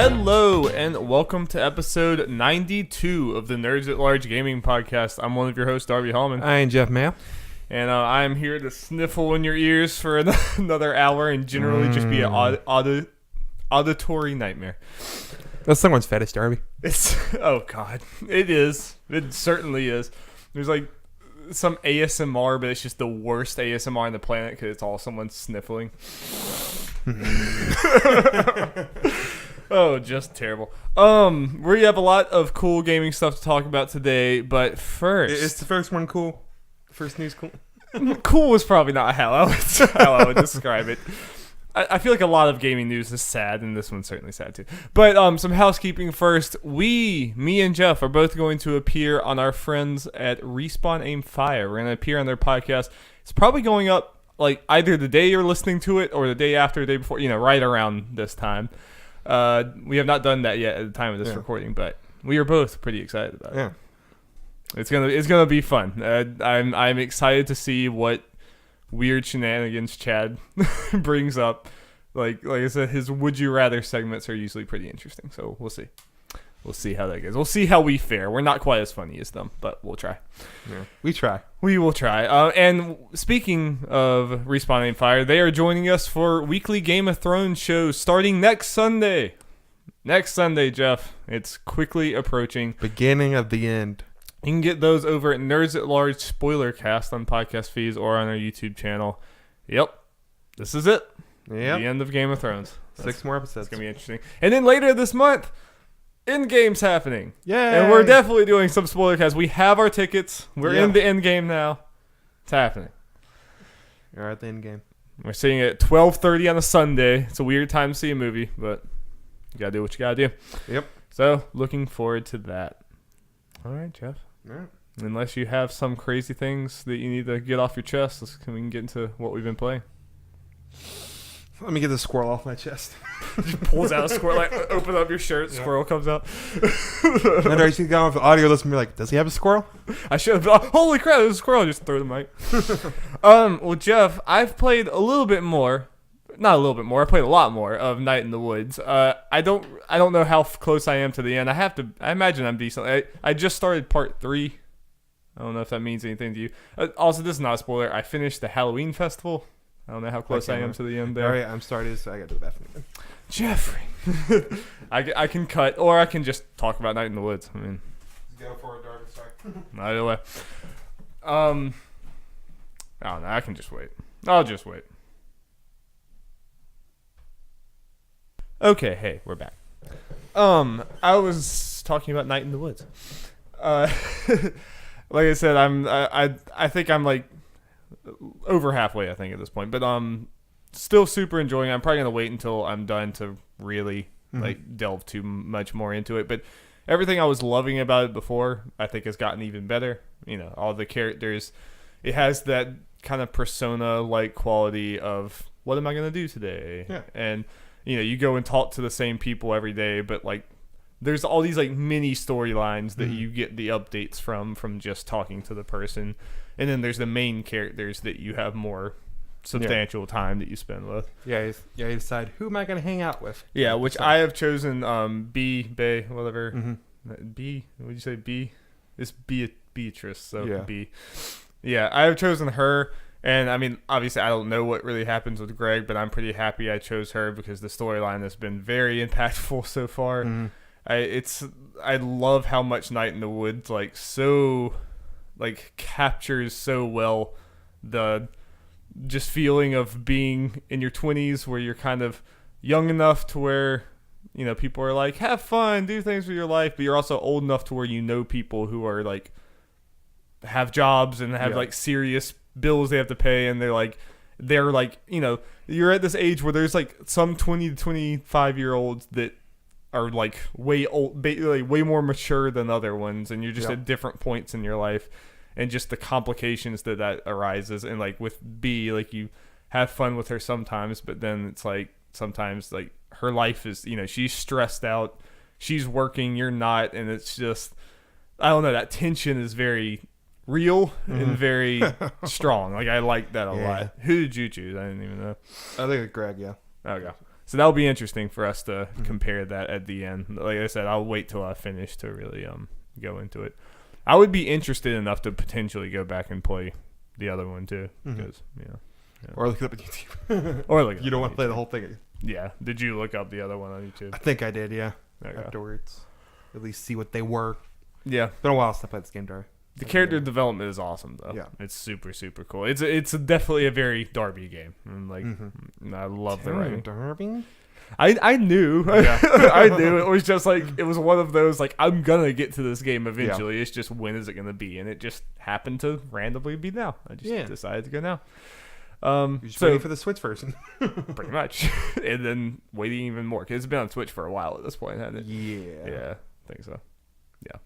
Hello and welcome to episode 92 of the Nerds at Large Gaming Podcast. I'm one of your hosts, Darby Hallman. I am Jeff Mayo. And I'm here to sniffle in your ears for another hour and generally just be an auditory nightmare. That's someone's fetish, Darby. Oh God, it is. It certainly is. There's like some ASMR, but it's just the worst ASMR on the planet because it's all someone sniffling. Oh, just terrible. We have a lot of cool gaming stuff to talk about today, but first, Is the first one cool? First news cool? Cool was probably not how I would describe it. I feel like a lot of gaming news is sad, and this one's certainly sad too. But some housekeeping first. Me and Jeff are both going to appear on our friends at Respawn Aim Fire. We're going to appear on their podcast. It's probably going up like either the day you're listening to it or the day after, the day before, right around this time. We have not done that yet at the time of this recording, but we are both pretty excited about it. Yeah. It's gonna be fun. I'm excited to see what weird shenanigans Chad brings up. Like I said, his would you rather segments are usually pretty interesting. So we'll see. We'll see how that goes. We'll see how we fare. We're not quite as funny as them, but we'll try. Yeah. We try. We will try. And speaking of Respawn Aim Fire, they are joining us for weekly Game of Thrones shows starting next Sunday. Next Sunday, Jeff. It's quickly approaching. Beginning of the end. You can get those over at Nerds at Large Spoilercast on podcast feeds or on our YouTube channel. Yep. This is it. Yep. The end of Game of Thrones. 6 more episodes. It's going to be interesting. And then later this month, Endgame's happening. Yeah. And we're definitely doing some Spoilercast. We have our tickets. We're Yeah. in the Endgame now. It's happening. You're at the end game. We're seeing it at 12:30 on a Sunday. It's a weird time to see a movie, but you got to do what you got to do. Yep. So, looking forward to that. All right, Jeff. All right. Unless you have some crazy things that you need to get off your chest, we can get into what we've been playing. Let me get the squirrel off my chest. Just pulls out a squirrel, like open up your shirt, squirrel comes out. And I see the guy with the audio listening, be like, does he have a squirrel? I should have. Holy crap! There's a squirrel. Just throw the mic. Well, Jeff, I've played a little bit more. Not a little bit more. I played a lot more of Night in the Woods. I don't know how close I am to the end. I imagine I'm decent. I just started part 3. I don't know if that means anything to you. Also, this is not a spoiler. I finished the Halloween festival. I don't know how close I am to the end there. All right, I'm started, so I got to do the bathroom. Jeffrey. I can cut, or I can just talk about Night in the Woods. I mean, Go for it, Darby. Sorry. either way. I don't know. I can just wait. I'll just wait. Okay, hey, we're back. I was talking about Night in the Woods. Like I said, I think I'm like over halfway, I think, at this point, but still super enjoying it. I'm probably gonna wait until I'm done to really like delve too much more into it. But everything I was loving about it before, I think, has gotten even better. All the characters, it has that kind of persona like quality of what am I gonna do today? Yeah. And you go and talk to the same people every day, but like there's all these like mini storylines that you get the updates from just talking to the person. And then there's the main characters that you have more substantial time that you spend with. Yeah, you decide, who am I going to hang out with? Yeah, which I have chosen Bay, whatever. B, would you say B? It's Beatrice, so yeah. B. Yeah, I have chosen her. And I mean, obviously, I don't know what really happens with Greg, but I'm pretty happy I chose her because the storyline has been very impactful so far. I love how much Night in the Woods captures so well the just feeling of being in your 20s where you're kind of young enough to where people are like, have fun, do things with your life, but you're also old enough to where people who are like have jobs and have like serious bills they have to pay, and they're like you're at this age where there's like some 20 to 25 year olds that are like way old, like way more mature than other ones, and you're just at different points in your life, and just the complications that arises. And like with B, like you have fun with her sometimes, but then it's like sometimes like her life is she's stressed out, she's working, you're not, and it's just I don't know, that tension is very real and very strong. Like I like that a lot. Who did you choose? I didn't even know. I think it's Greg, yeah. Okay. So that'll be interesting for us to compare that at the end. Like I said, I'll wait till I finish to really go into it. I would be interested enough to potentially go back and play the other one too, because yeah. Or look it up on YouTube. Or look. You don't want to play the whole thing. Yeah. Did you look up the other one on YouTube? I think I did. Yeah. Okay. Afterwards, at least see what they were. Yeah. Been a while since I played this game, Darby. The character development is awesome, though. Yeah. It's super, super cool. It's definitely a very Darby game. And like, I love the writing. Darby? I knew. Yeah. I knew. It was just like, it was one of those, like, I'm going to get to this game eventually. Yeah. It's just, when is it going to be? And it just happened to randomly be now. I just decided to go now. You're just waiting for the Switch version. Pretty much. And then waiting even more. Because it's been on Switch for a while at this point, hasn't it? Yeah. Yeah, I think so. Yeah.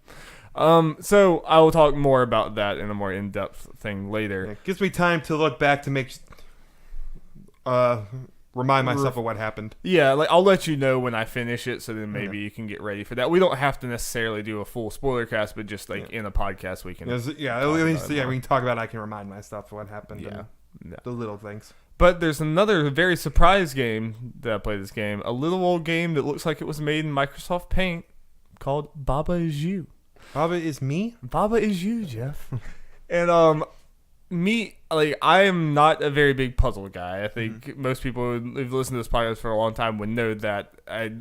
So I will talk more about that in a more in-depth thing later. It gives me time to look back to make remind myself of what happened. Yeah, like I'll let you know when I finish it, so then maybe you can get ready for that. We don't have to necessarily do a full spoiler cast, but just like in a podcast we can. At least we can talk about it. I can remind myself of what happened. Yeah. The little things. But there's another very surprise game that I played this game. A little old game that looks like it was made in Microsoft Paint called Baba Is You. Baba is me? Baba is you, Jeff. And me, like, I am not a very big puzzle guy. I think most people who've listened to this podcast for a long time would know that I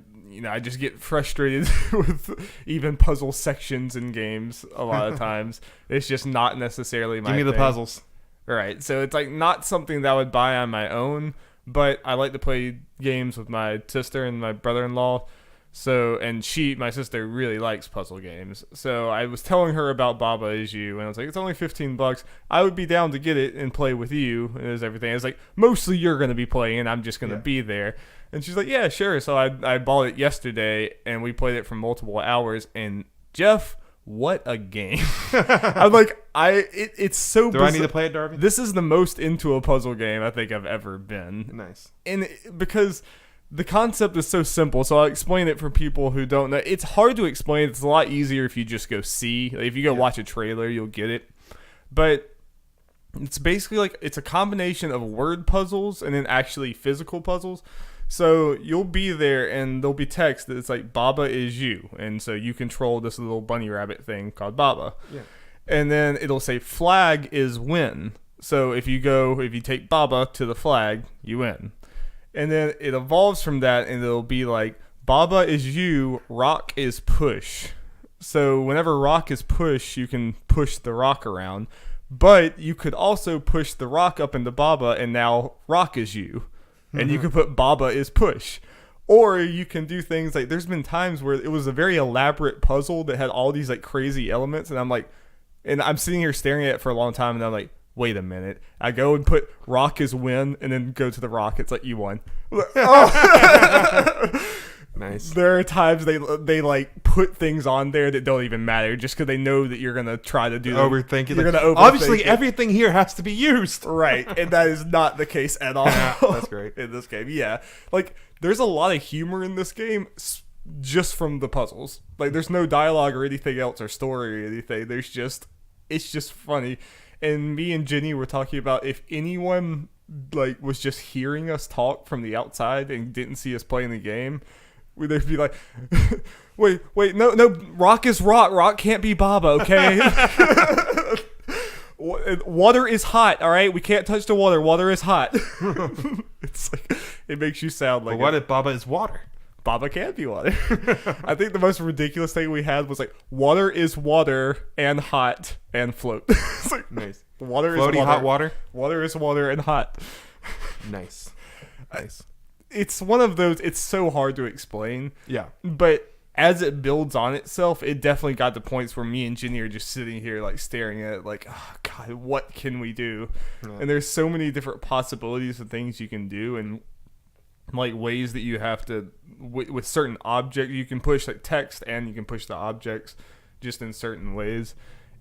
just get frustrated with even puzzle sections in games a lot of times. It's just not necessarily my thing. Give me the puzzles. Right. So it's like not something that I would buy on my own, but I like to play games with my sister and my brother-in-law. So, and my sister really likes puzzle games. So I was telling her about Baba Is You, and I was like, it's only $15. I would be down to get it and play with you, and it was everything. I was like, mostly you're going to be playing, I'm just going to be there. And she's like, yeah, sure. So I bought it yesterday, and we played it for multiple hours. And Jeff, what a game. I'm like, it's so Do I need to play it, Darby? This is the most into a puzzle game I think I've ever been. Nice. And because the concept is so simple, so I'll explain it for people who don't know. It's hard to explain. It's a lot easier if you just go see. Like, if you go watch a trailer, you'll get it. But it's basically like it's a combination of word puzzles and then actually physical puzzles. So you'll be there and there'll be text that it's like Baba is you. And so you control this little bunny rabbit thing called Baba. Yeah. And then it'll say flag is win. So if you take Baba to the flag, you win. And then it evolves from that, and it'll be like, Baba is you, rock is push. So whenever rock is push, you can push the rock around. But you could also push the rock up into Baba, and now rock is you. And you can put Baba is push. Or you can do things like, there's been times where it was a very elaborate puzzle that had all these like crazy elements, and I'm sitting here staring at it for a long time, and I'm like, wait a minute. I go and put rock is win and then go to the rock. It's like you won. Nice. There are times they like put things on there that don't even matter just because they know that you're going to try to do overthink it. You're going to overthink obviously it. Everything here has to be used. Right. And that is not the case at all. That's great. In this game. Yeah. Like there's a lot of humor in this game just from the puzzles. Like there's no dialogue or anything else or story or anything. It's just funny. And me and Jenny were talking about if anyone like was just hearing us talk from the outside and didn't see us playing the game, they'd be like, wait, no, rock is rock. Rock can't be Baba, okay? Water is hot, all right? We can't touch the water. Water is hot. It's like, it makes you sound like... But what if Baba is water? Baba can't be water. I think the most ridiculous thing we had was like, water is water and hot and float. It's like, nice. Water Floaty is water. hot water? Water is water and hot. Nice. It's one of those, it's so hard to explain. Yeah. But as it builds on itself, it definitely got to points where me and Jenny are just sitting here like staring at it like, oh God, what can we do? Yeah. And there's so many different possibilities of things you can do, and like ways that you have to with certain objects you can push like text and you can push the objects just in certain ways,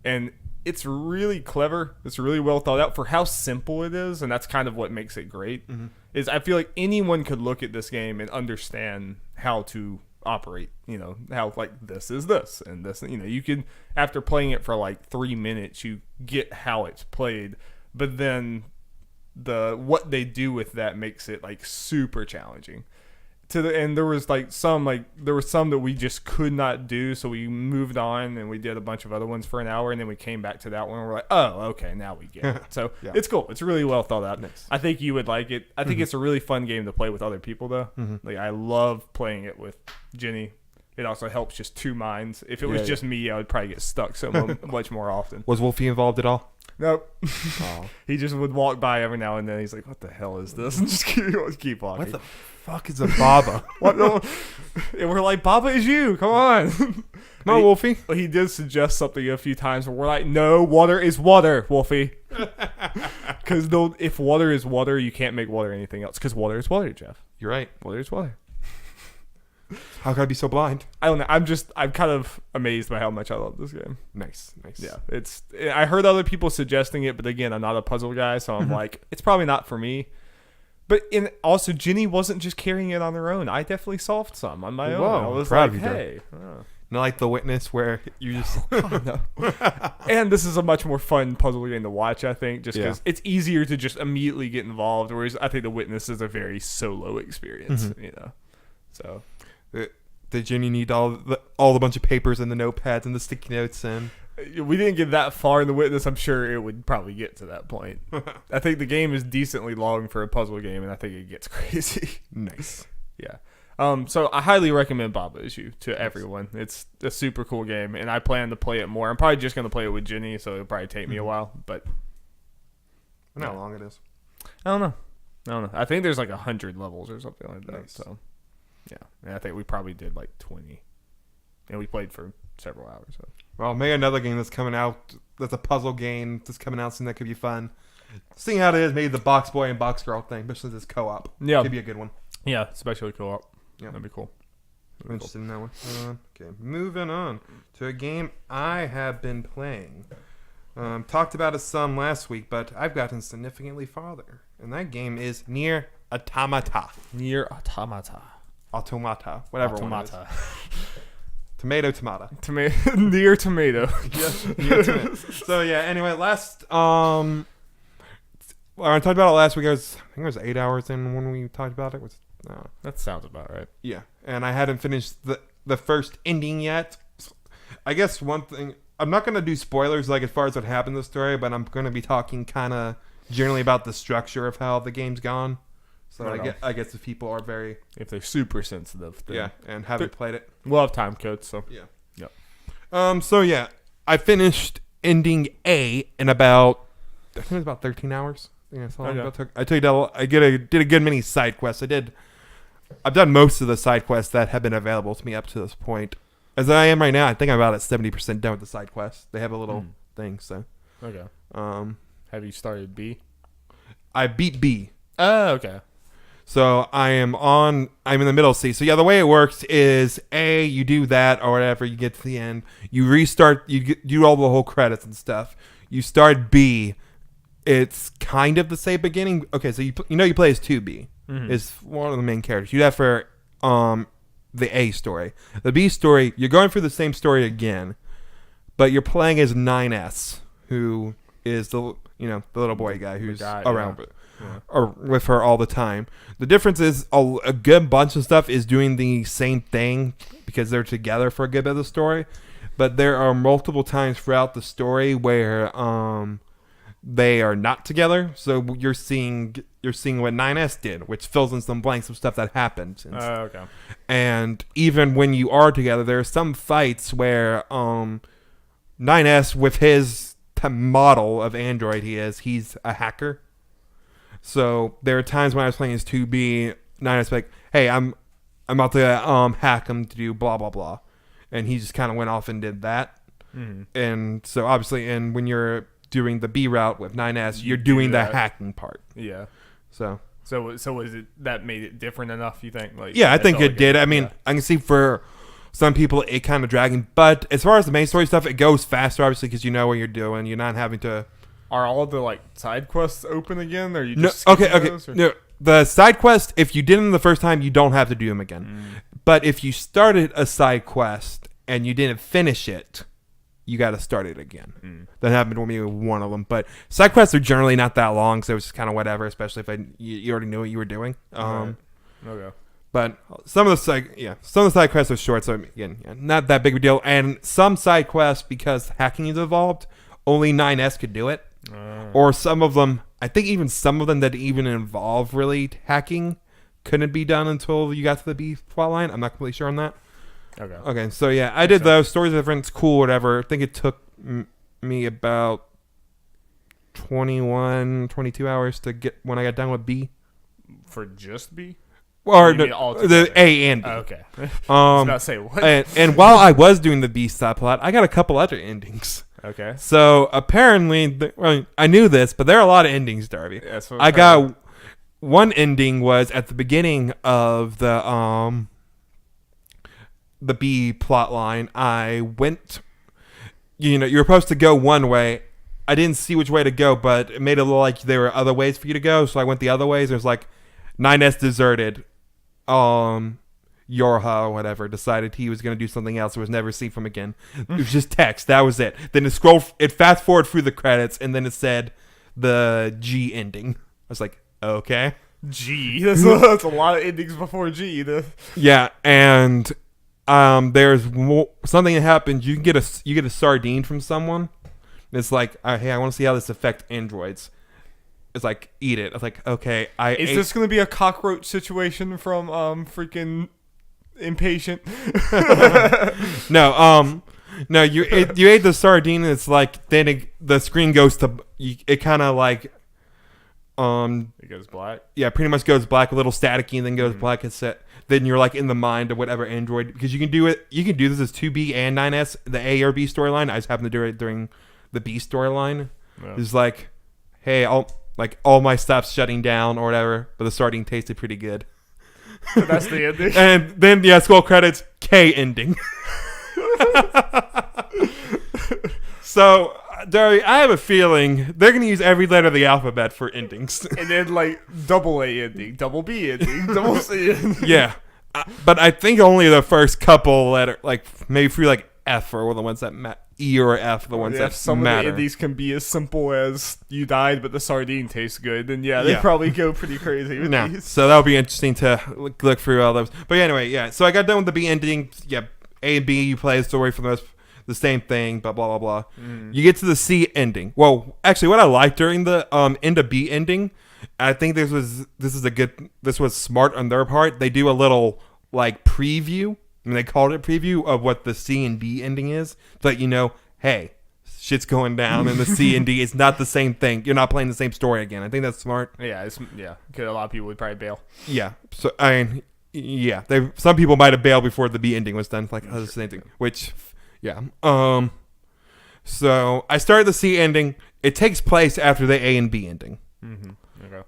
and it's really clever. It's really well thought out for how simple it is, and that's kind of what makes it great. Is I feel like anyone could look at this game and understand how to operate, how like this is this and this, you can, after playing it for like 3 minutes, you get how it's played, but then what they do with that makes it like super challenging. and there was some that we just could not do, so we moved on and we did a bunch of other ones for an hour, and then we came back to that one and we're like, oh, okay, now we get it. So it's cool. It's really well thought out. Nice. I think you would like it. I think it's a really fun game to play with other people though. Like I love playing it with Jenny. It also helps just two minds. If it was just me, I would probably get stuck so much more often. Was Wolfie involved at all? Nope. He just would walk by every now and then. He's like, what the hell is this? And just keep walking. What the fuck is a Baba? What? No? And we're like, Baba is you. Come on. Come on, Wolfie. He did suggest something a few times, but we're like, no, water is water, Wolfie. Because if water is water, you can't make water anything else. Because water is water, Jeff. You're right. Water is water. How could I be so blind? I don't know. I'm kind of amazed by how much I love this game. Nice. Yeah, I heard other people suggesting it, but again, I'm not a puzzle guy, so I'm like, it's probably not for me. But also, Jenny wasn't just carrying it on her own. I definitely solved some on my own. I was proud like, of you, hey. Not like The Witness where you just... No. And this is a much more fun puzzle game to watch, I think, just because it's easier to just immediately get involved, whereas I think The Witness is a very solo experience, So... Did Jenny need all the bunch of papers and the notepads and the sticky notes and... We didn't get that far in The Witness. I'm sure it would probably get to that point. I think the game is decently long for a puzzle game, and I think it gets crazy. Nice. Yeah. So I highly recommend Baba Is You to everyone. It's a super cool game, and I plan to play it more. I'm probably just going to play it with Jenny, so it'll probably take me a while. But I don't know how long it is. I don't know. I think there's like 100 levels or something like that. Nice. So yeah, and I think we probably did like 20, and we played for several hours. So. Well, maybe another game that's coming out. That's a puzzle game that's coming out soon. That could be fun. Seeing how it is, maybe the Box Boy and Box Girl thing, especially this co-op. Yeah, could be a good one. Yeah, especially co-op. Yeah, that'd be cool. I'm interested in that one. Okay, moving on to a game I have been playing. Talked about it some last week, but I've gotten significantly farther, and that game is Nier Automata. Nier Automata. Automata, whatever Automata. one it is. Tomato. Nier Tomato. Nier Tomato. So yeah. Anyway, I talked about it last week. I think it was 8 hours in when we talked about it. That sounds about right. Yeah, and I hadn't finished the first ending yet. I guess one thing, I'm not going to do spoilers like as far as what happened in the story, but I'm going to be talking kind of generally about the structure of how the game's gone. So I guess if people are if they're super sensitive, then and haven't played it, we'll have time codes. So So yeah, I finished ending A in about, I think it was about 13 hours. Yeah, that's how long it took. I did a good many side quests. I've done most of the side quests that have been available to me up to this point. As I am right now, I think I'm about at 70% done with the side quests. They have a little thing, so. Okay. Have you started B? I beat B. Oh, okay. So I'm in the middle of C. So yeah, the way it works is A, you do that or whatever, you get to the end, you restart, you do all the whole credits and stuff. You start B. It's kind of the same beginning. Okay, so you play as 2B. Is one of the main characters. You do that for the A story. The B story, you're going through the same story again, but you're playing as 9S, who is the little boy guy who's around with her all the time. The difference is a good bunch of stuff is doing the same thing because they're together for a good bit of the story, but there are multiple times throughout the story where they are not together. So you're seeing what 9S did, which fills in some blanks of stuff that happened. Okay. And even when you are together, there are some fights where 9S, with his model of android he's a hacker. So there are times when I was playing as 2B, 9S like, hey, I'm about to hack him to do blah blah blah, and he just kind of went off and did that. And so obviously, and when you're doing the B route with 9S, you're doing the hacking part. Yeah. So was it that made it different enough, you think? Like, yeah, I think it did. I mean, I can see for some people it kind of dragging, but as far as the main story stuff, it goes faster, obviously, because you know what you're doing. You're not having to. Are all the side quests open again? Or are you just those, or? No, the side quest, if you did them the first time, you don't have to do them again. But if you started a side quest and you didn't finish it, you got to start it again. That happened to me with one of them. But side quests are generally not that long, so it's just kind of whatever, especially if you already knew what you were doing. Okay. But some of the side quests are short, so again, not that big of a deal. And some side quests, because hacking is involved, only 9S could do it. Or some of them, I think even some of them that even involve really hacking couldn't be done until you got to the B plotline. I'm not completely sure on that. Okay, so yeah, I did those. Stories are different, it's cool, whatever. I think it took me about 22 hours to get when I got done with B. For just B? Or the A and B. Okay. I was about to say, what? And while I was doing the B subplot, I got a couple other endings. Okay. So apparently, I knew this, but there are a lot of endings, Darby. That's what I got one ending was at the beginning of the B plot line. I went, you're supposed to go one way. I didn't see which way to go, but it made it look like there were other ways for you to go. So I went the other ways. It was like 9S deserted. Yorha or whatever decided he was going to do something else. It was never seen from again. It was just text. That was it. Then it fast forward through the credits, and then it said the G ending. I was like, okay. G. That's a lot of endings before G. Yeah, and there's something that happens. You get a sardine from someone. It's like, hey, I want to see how this affects androids. It's like, eat it. I was like, okay. Is this going to be a cockroach situation from freaking Impatient? No, you ate the sardine, and it's like, then the screen goes to, it kind of like, it goes black? Yeah, pretty much goes black, a little staticky, and then goes black. It's set. Then you're like in the mind of whatever android, because you can do this as 2B and 9S, the A or B storyline. I just happened to do it during the B storyline. Yeah. It's like, hey, all my stuff's shutting down or whatever, but the sardine tasted pretty good. So that's the ending. And then scroll credits, K ending. So, Darby, I have a feeling they're going to use every letter of the alphabet for endings. And then double A ending, double B ending, double C ending. Yeah. But I think only the first couple letter, maybe through F or the ones that E or F, the ones that matter. Some of the endings can be as simple as you died, but the sardine tastes good. Then they probably go pretty crazy with these. So that'll be interesting to look through all those. But anyway, yeah. So I got done with the B ending. Yeah, A and B, you play the story for the same thing, but blah blah blah. You get to the C ending. Well, actually, what I liked during the end of B ending, I think this was smart on their part. They do a little preview. I mean, they called it preview of what the C and D ending is, to let hey, shit's going down in the C and D. It's not the same thing. You're not playing the same story again. I think that's smart. Yeah, because a lot of people would probably bail. Yeah, so some people might have bailed before the B ending was done. It's the same thing. Which, yeah. So I started the C ending. It takes place after the A and B ending. Mm-hmm. Okay.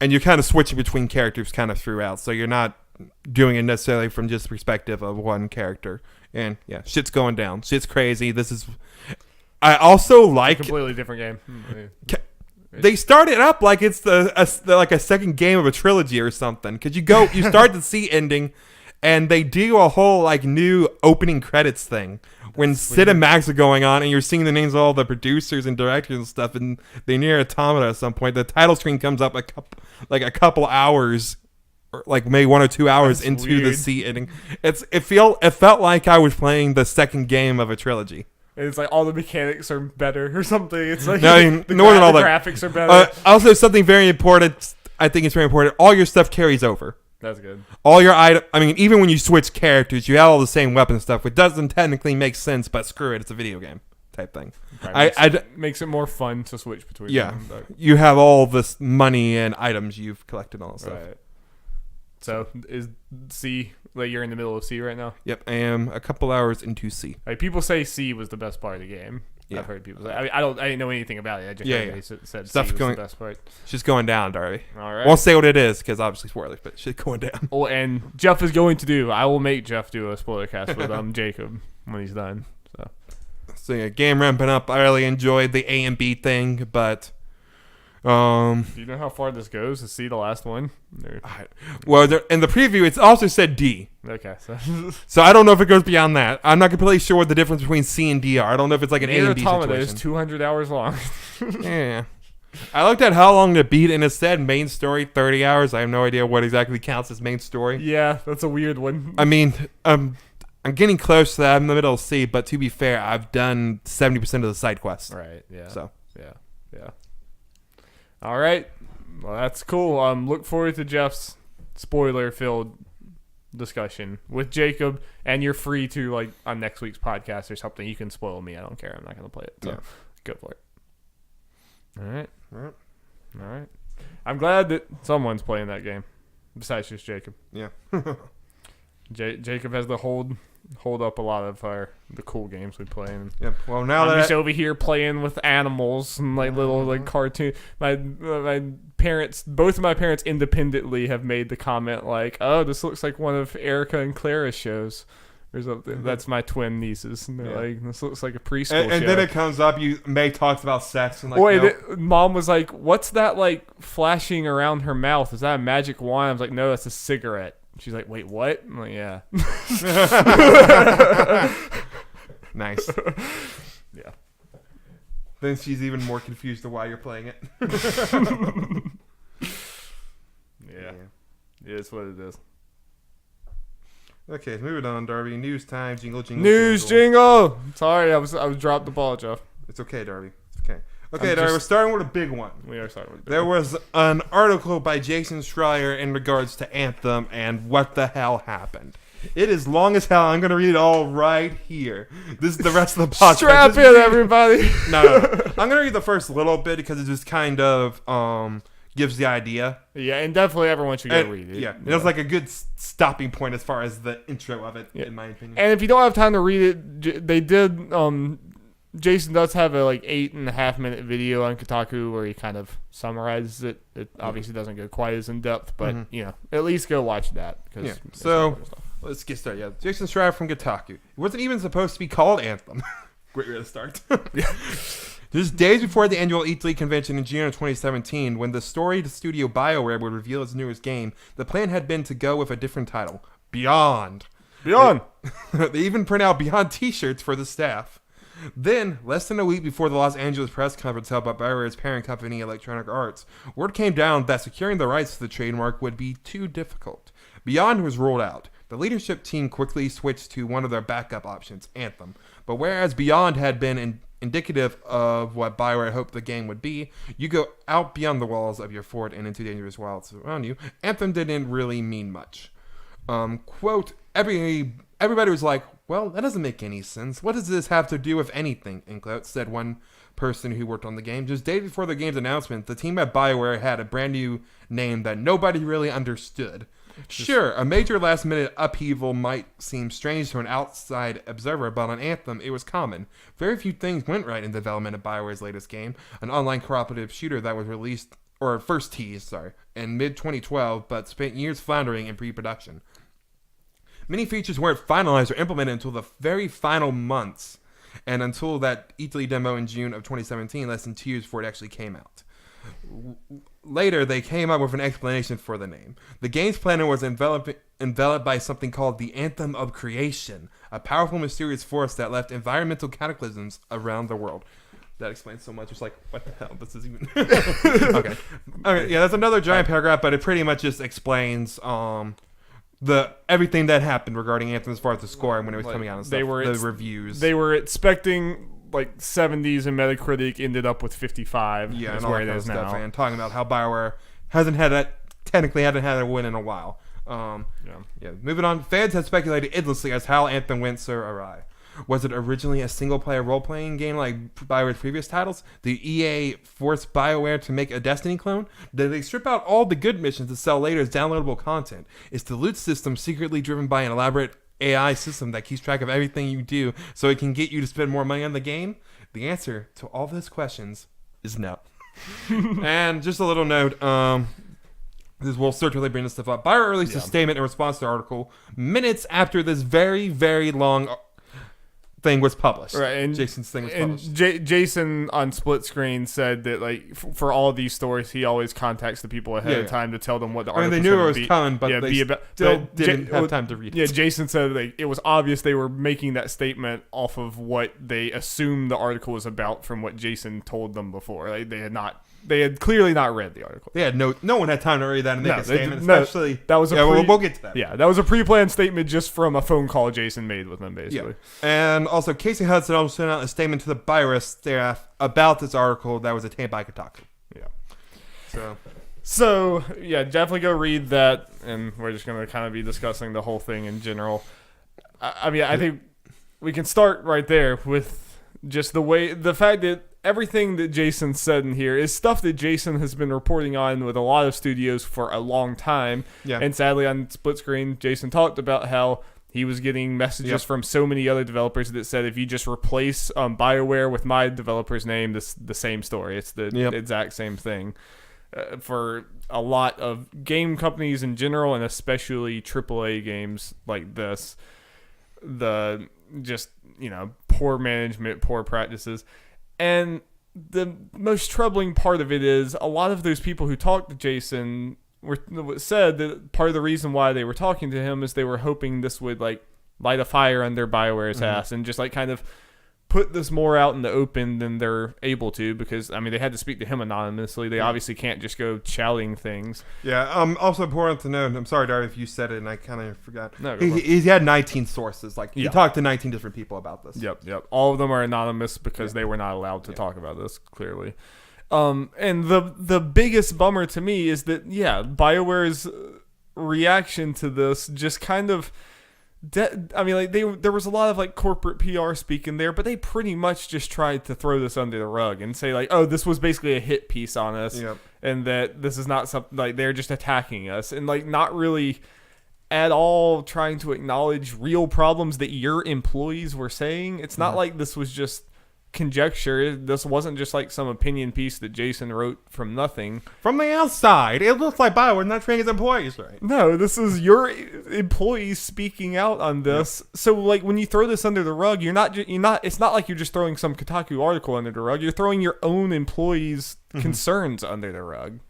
And you're kind of switching between characters kind of throughout, so you're not doing it necessarily from just the perspective of one character. And yeah, shit's going down. Shit's crazy. I also like a completely different game. They start it up like it's a second game of a trilogy or something. Because you start the C ending, and they do a whole new opening credits thing when Sid and Max are going on, and you're seeing the names of all the producers and directors and stuff. And they near Automata at some point. The title screen comes up a couple hours. Or maybe 1 or 2 hours That's into weird. The C ending. It felt like I was playing the second game of a trilogy. And it's all the mechanics are better or something. It's more than all the that. graphics are better. Also, something very important. I think it's very important. All your stuff carries over. That's good. All your item. I mean, even when you switch characters, you have all the same weapon stuff, which doesn't technically make sense. But screw it, it's a video game type thing. Makes it more fun to switch between. Yeah, them, you have all this money and items you've collected, all that stuff. Right. So is C you're in the middle of C right now? Yep, I am a couple hours into C. People say C was the best part of the game. Yeah. I've heard people say. I didn't know anything about it. I just heard they said Stuff's C was the best part. She's going down, Darby. All right. Won't say what it is because obviously spoilers, but she's going down. Oh, and Jeff is going to do. I will make Jeff do a spoiler cast with Jacob when he's done. So yeah, game ramping up. I really enjoyed the A and B thing, but. Do you know how far this goes? Is C the last one? Well, in the preview, it's also said D. Okay, so I don't know if it goes beyond that. I'm not completely sure what the difference between C and D are. I don't know if it's an A and B Automata situation. is 200 hours long. Yeah. I looked at how long to beat, and it said main story 30 hours. I have no idea what exactly counts as main story. Yeah, that's a weird one. I mean, I'm getting close to that. I'm in the middle of C, but to be fair, I've done 70% of the side quests. Right. Yeah. So Yeah. All right. Well, that's cool. Look forward to Jeff's spoiler-filled discussion with Jacob, and you're free to, like, on next week's podcast or something. You can spoil me. I don't care. I'm not going to play it. So go for it. All right. I'm glad that someone's playing that game besides just Jacob. Yeah. Jacob has to hold up a lot of the cool games we play. And Yep. Well, now I'm that just over here playing with animals and like little like cartoon. My parents, both of my parents independently have made the comment like, "Oh, this looks like one of Erica and Clara's shows." Or something. That's my twin nieces, and they're like, "This looks like a preschool show." And then it comes up. May talks about sex and like. Mom was like, "What's that like flashing around her mouth? Is that a magic wand?" I was like, "No, that's a cigarette." She's like, "Wait, what?" I'm like, "Yeah." Nice. Yeah. Then she's even more confused of why you're playing it. Yeah. It is what it is. Okay, moving on, Darby. News time. Jingle. News jingle. Sorry, I was dropped the ball, Jeff. It's okay, Darby. It's okay. Okay, Darby, we're starting with a big one. We are starting with a big There one. was an article by Jason Schreier in regards to Anthem and what the hell happened. It is long as hell. I'm going to read it all right here. This is the rest of the podcast. Strap in, everybody. No. I'm going to read the first little bit because it just kind of gives the idea. Yeah, and definitely everyone should go read it. Yeah, it was like a good stopping point as far as the intro of it, in my opinion. And if you don't have time to read it, they did. Jason does have a like 8.5 minute video on Kotaku where he kind of summarizes it. It obviously doesn't go quite as in depth, but at least go watch that. Yeah. So let's get started. Yeah, Jason Schreier from Kotaku. It wasn't even supposed to be called Anthem. Great way to start. Just days before the annual E3 convention in June of 2017, when the storied studio Bioware would reveal its newest game, the plan had been to go with a different title, Beyond. Beyond. They even print out Beyond t-shirts for the staff. Then, less than a week before the Los Angeles press conference held by Bioware's parent company, Electronic Arts, word came down that securing the rights to the trademark would be too difficult. Beyond was rolled out. The leadership team quickly switched to one of their backup options, Anthem. But whereas Beyond had been indicative of what Bioware hoped the game would be, you go out beyond the walls of your fort and into dangerous wilds around you. Anthem didn't really mean much. Quote, everybody was like, well, that doesn't make any sense. What does this have to do with anything? In quotes, said one person who worked on the game. Just days before the game's announcement, the team at Bioware had a brand new name that nobody really understood. Sure, a major last-minute upheaval might seem strange to an outside observer, but on Anthem, it was common. Very few things went right in the development of Bioware's latest game, an online cooperative shooter that was released, or first teased, in mid-2012, but spent years floundering in pre-production. Many features weren't finalized or implemented until the very final months, and until that E3 demo in June of 2017, less than 2 years before it actually came out. Later, they came up with an explanation for the name. The game's planning was enveloped by something called the Anthem of Creation, a powerful, mysterious force that left environmental cataclysms around the world. That explains so much. It's like, what the hell? This is even... Okay, yeah, that's another giant paragraph, but it pretty much just explains everything that happened regarding Anthem as far as the score and when it was coming out and stuff. The reviews. They were expecting like 70s, and Metacritic ended up with 55. Yeah, and all that kind of stuff. And talking about how Bioware hasn't had a win in a while. Moving on, fans have speculated endlessly as how Anthem went so awry. Was it originally a single-player role-playing game like Bioware's previous titles? Did EA force Bioware to make a Destiny clone? Did they strip out all the good missions to sell later as downloadable content? Is the loot system secretly driven by an elaborate AI system that keeps track of everything you do so it can get you to spend more money on the game? The answer to all those questions is no. And just a little note, we'll certainly bring this stuff up. Bioware released a statement in response to the article minutes after this very, very long thing was published. Right, and Jason's thing was published. Jason on split screen said that like for all these stories, he always contacts the people ahead of time to tell them what the article. They knew it was coming, but they still didn't have time to read it. Yeah, Jason said like it was obvious they were making that statement off of what they assumed the article was about from what Jason told them before. Like they had not they had clearly not read the article. Yeah, no one had time to read that and make a statement, no, especially. That was we'll get to that. Yeah, that was a pre-planned statement just from a phone call Jason made with them, basically. Yeah. And also, Casey Hudson also sent out a statement to the Bioware staff about this article that was obtained by Kotaku. Yeah. So yeah, definitely go read that, and we're just going to kind of be discussing the whole thing in general. I mean, I think we can start right there with just the fact that everything that Jason said in here is stuff that Jason has been reporting on with a lot of studios for a long time. Yeah. And sadly, on Split Screen, Jason talked about how he was getting messages from so many other developers that said, if you just replace Bioware with my developer's name, the same story. It's the exact same thing. For a lot of game companies in general, and especially AAA games like this, the just, poor management, poor practices. And the most troubling part of it is a lot of those people who talked to Jason said that part of the reason why they were talking to him is they were hoping this would light a fire under BioWare's ass and just kind of put this more out in the open than they're able to, because they had to speak to him anonymously. They obviously can't just go shouting things. Yeah. Also important to note, I'm sorry, Darby, if you said it and I kind of forgot. No, he had 19 sources. He talked to 19 different people about this. Yep. All of them are anonymous because they were not allowed to talk about this, clearly. And the biggest bummer to me is that BioWare's reaction to this just kind of. There was a lot of corporate PR speak in there, but they pretty much just tried to throw this under the rug and say oh, this was basically a hit piece on us, and that this is not something they're just attacking us, and not really at all trying to acknowledge real problems that your employees were saying. It's not like this was just conjecture. This wasn't just some opinion piece that Jason wrote from nothing. From the outside, it looks like BioWare not training its employees right. No, this is your employees speaking out on this. So when you throw this under the rug, it's not like you're just throwing some Kotaku article under the rug. You're throwing your own employees' concerns under the rug.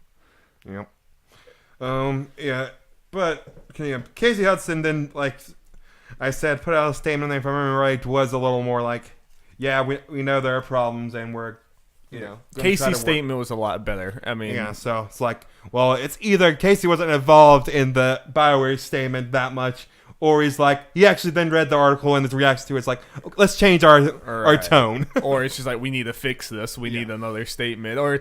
Yep. But Casey Hudson then, I said, put out a statement there, if I remember right, was a little more we know there are problems, and we're, Casey's statement was a lot better. So it's it's either Casey wasn't involved in the BioWare statement that much, or he's he actually then read the article and his reaction to it's let's change our tone. Or it's just we need to fix this. We need another statement, or,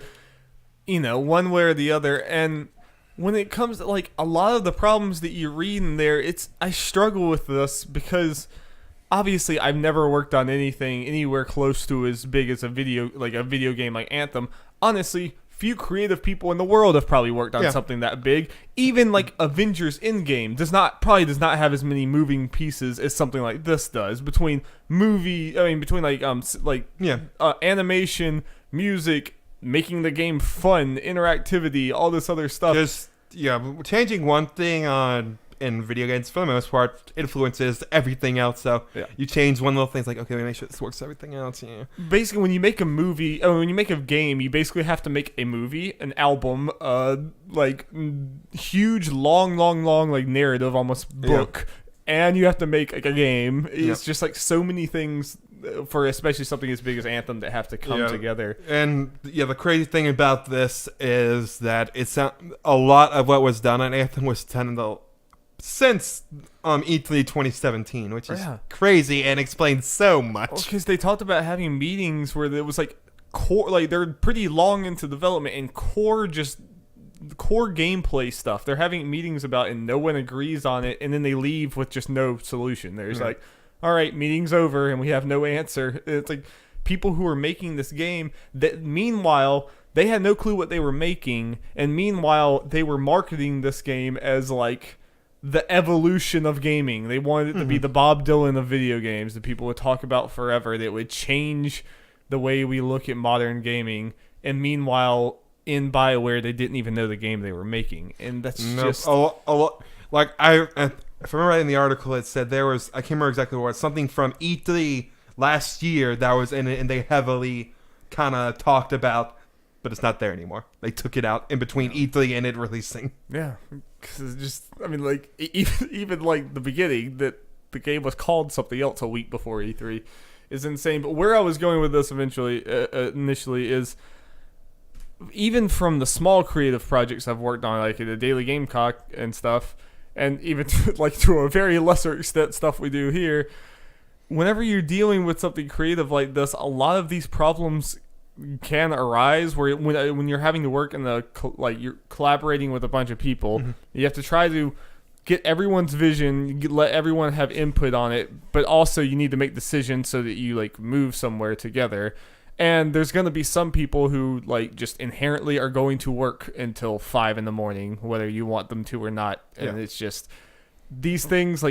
one way or the other. And when it comes to a lot of the problems that you read in there, I struggle with this because obviously I've never worked on anything anywhere close to as big as a video game like Anthem. Honestly, few creative people in the world have probably worked on something that big. Even Avengers Endgame does not have as many moving pieces as something like this does. Between animation, music, making the game fun, interactivity, all this other stuff. Changing one thing in video games, for the most part, influences everything else. So you change one little thing, it's okay, we make sure this works for everything else. Yeah. Basically, when you make a movie, when you make a game, you basically have to make a movie, an album, huge, long, narrative, almost book, and you have to make a game. It's just so many things for especially something as big as Anthem that have to come together. And the crazy thing about this is that a lot of what was done on Anthem was done since E3 2017, which is crazy and explains so much. Because they talked about having meetings where it was core, they're pretty long into development, and core gameplay stuff they're having meetings about, and no one agrees on it, and then they leave with just no solution. There's all right, meeting's over and we have no answer. It's people who are making this game that meanwhile they had no clue what they were making, and meanwhile they were marketing this game as the evolution of gaming. They wanted it to be the Bob Dylan of video games that people would talk about forever, that would change the way we look at modern gaming. And meanwhile, in BioWare, they didn't even know the game they were making. And that's just... a lot. If I remember right in the article, it said there was... I can't remember exactly what it was. Something from E3 last year that was in it, and they heavily kind of talked about, but it's not there anymore. They took it out in between E3 and it releasing. Yeah. Because it's just, even the beginning, that the game was called something else a week before E3 is insane. But where I was going with this initially is even from the small creative projects I've worked on, like the Daily Gamecock and stuff, and even to a very lesser extent stuff we do here, whenever you're dealing with something creative like this, a lot of these problems can arise where when you're having to work in you're collaborating with a bunch of people, you have to try to get everyone's vision, let everyone have input on it, but also you need to make decisions so that you move somewhere together. And there's going to be some people who just inherently are going to work until 5 a.m, whether you want them to or not. And it's just these things.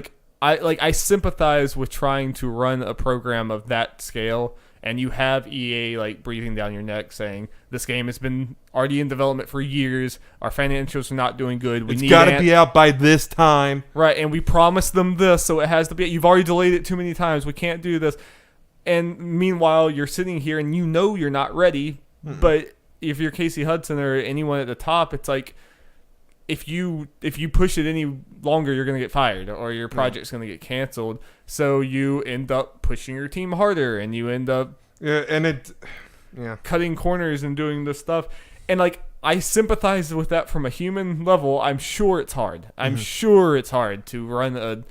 I sympathize with trying to run a program of that scale, and you have EA breathing down your neck saying this game has been already in development for years. Our financials are not doing good. It's got to be out by this time, right? And we promised them this, so it has to be. You've already delayed it too many times. We can't do this. And meanwhile, you're sitting here and you're not ready. Mm-mm. But if you're Casey Hudson or anyone at the top, it's like if you push it any longer, you're going to get fired or your project's going to get canceled. So you end up pushing your team harder and you end up cutting corners and doing this stuff. And I sympathize with that from a human level. I'm sure it's hard. I'm sure it's hard to run a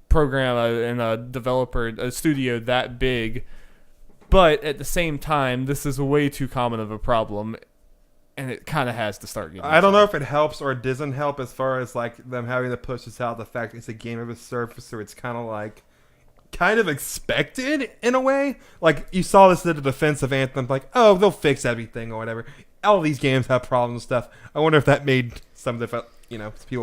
program and a studio that big, but at the same time, this is way too common of a problem, and it kind of has to start getting. I don't know if it helps or it doesn't help as far as them having to push this out. The fact it's a game of a surface, so it's kind of expected in a way. You saw this in the defense of Anthem, oh, they'll fix everything or whatever. All these games have problems and stuff. I wonder if that made some of the people.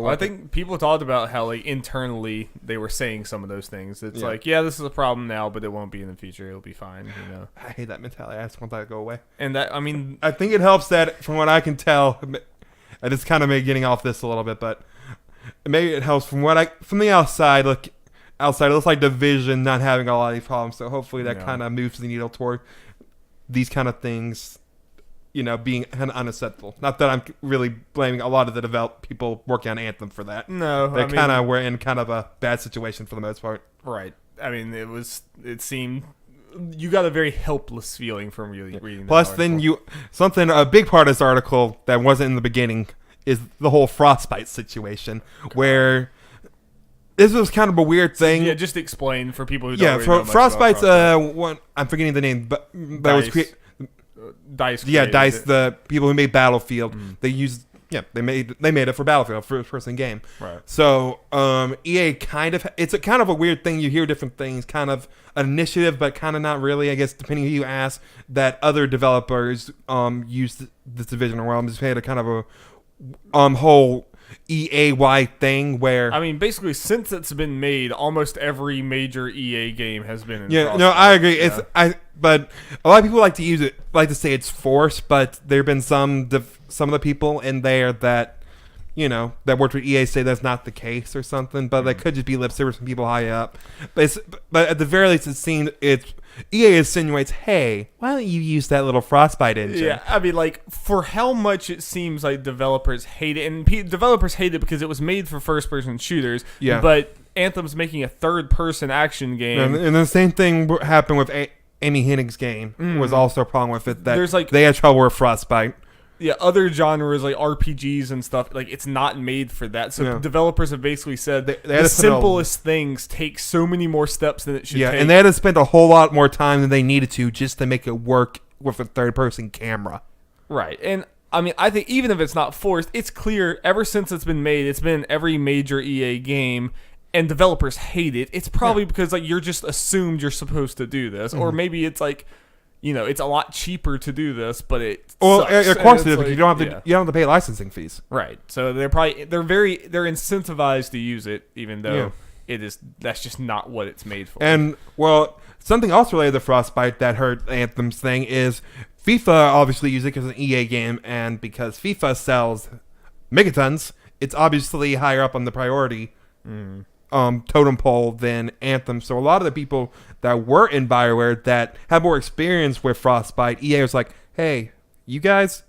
Well, I think people talked about how internally they were saying some of those things. It's this is a problem now, but it won't be in the future. It'll be fine. I hate that mentality. I just want that to go away. And I think it helps that from what I can tell, and it's kind of me getting off this a little bit, but maybe it helps from the outside. It looks like Division not having a lot of these problems. So hopefully that kind of moves the needle toward these kind of things. Being kind of unacceptable. Not that I'm really blaming a lot of the people working on Anthem for that. No, they kind of were in kind of a bad situation for the most part. Right. I mean, it seemed you got a very helpless feeling from really reading. Plus, then a big part of this article that wasn't in the beginning is the whole Frostbite situation, where this was kind of a weird thing. Yeah, just explain for people who don't really know much Frostbite's about one. I'm forgetting the name, but that was created. DICE. Yeah, DICE, the people who made Battlefield, they made it for Battlefield, first person game. Right. So EA it's kind of a weird thing. You hear different things, kind of an initiative, but kind of not really. I guess depending who you ask, that other developers use this Division or just made a kind of a whole EA-wide thing where... I mean, basically, since it's been made, almost every major EA game has been in Frostbite. No, I agree. Yeah. But a lot of people like to say it's forced, but there have been some of the people in there that, that worked with EA say that's not the case or something, but that could just be lip service from people high up. But at the very least, it seems EA insinuates, hey, why don't you use that little Frostbite engine? Yeah, I mean, for how much it seems like developers hate it, and developers hate it because it was made for first-person shooters, but Anthem's making a third-person action game. And the same thing happened with Amy Hennig's game, was also a problem with it, that they had trouble with Frostbite. Yeah, other genres like RPGs and stuff, it's not made for that. So developers have basically said the simplest things take so many more steps than it should take. Yeah, and they had to spend a whole lot more time than they needed to just to make it work with a third-person camera. Right, and I mean, I think even if it's not forced, it's clear ever since it's been made, it's been every major EA game, and developers hate it. It's probably because you're just assumed you're supposed to do this, or maybe it's it's a lot cheaper to do this, but it sucks. Of course it is, because you don't have to pay licensing fees. Right. So they're incentivized to use it, even though that's just not what it's made for. And something else related to Frostbite that hurt Anthem's thing is FIFA obviously uses it because it's an EA game, and because FIFA sells megatons, it's obviously higher up on the priority totem pole than Anthem. So a lot of the people that were in Bioware that had more experience with Frostbite, EA was like, hey, you guys,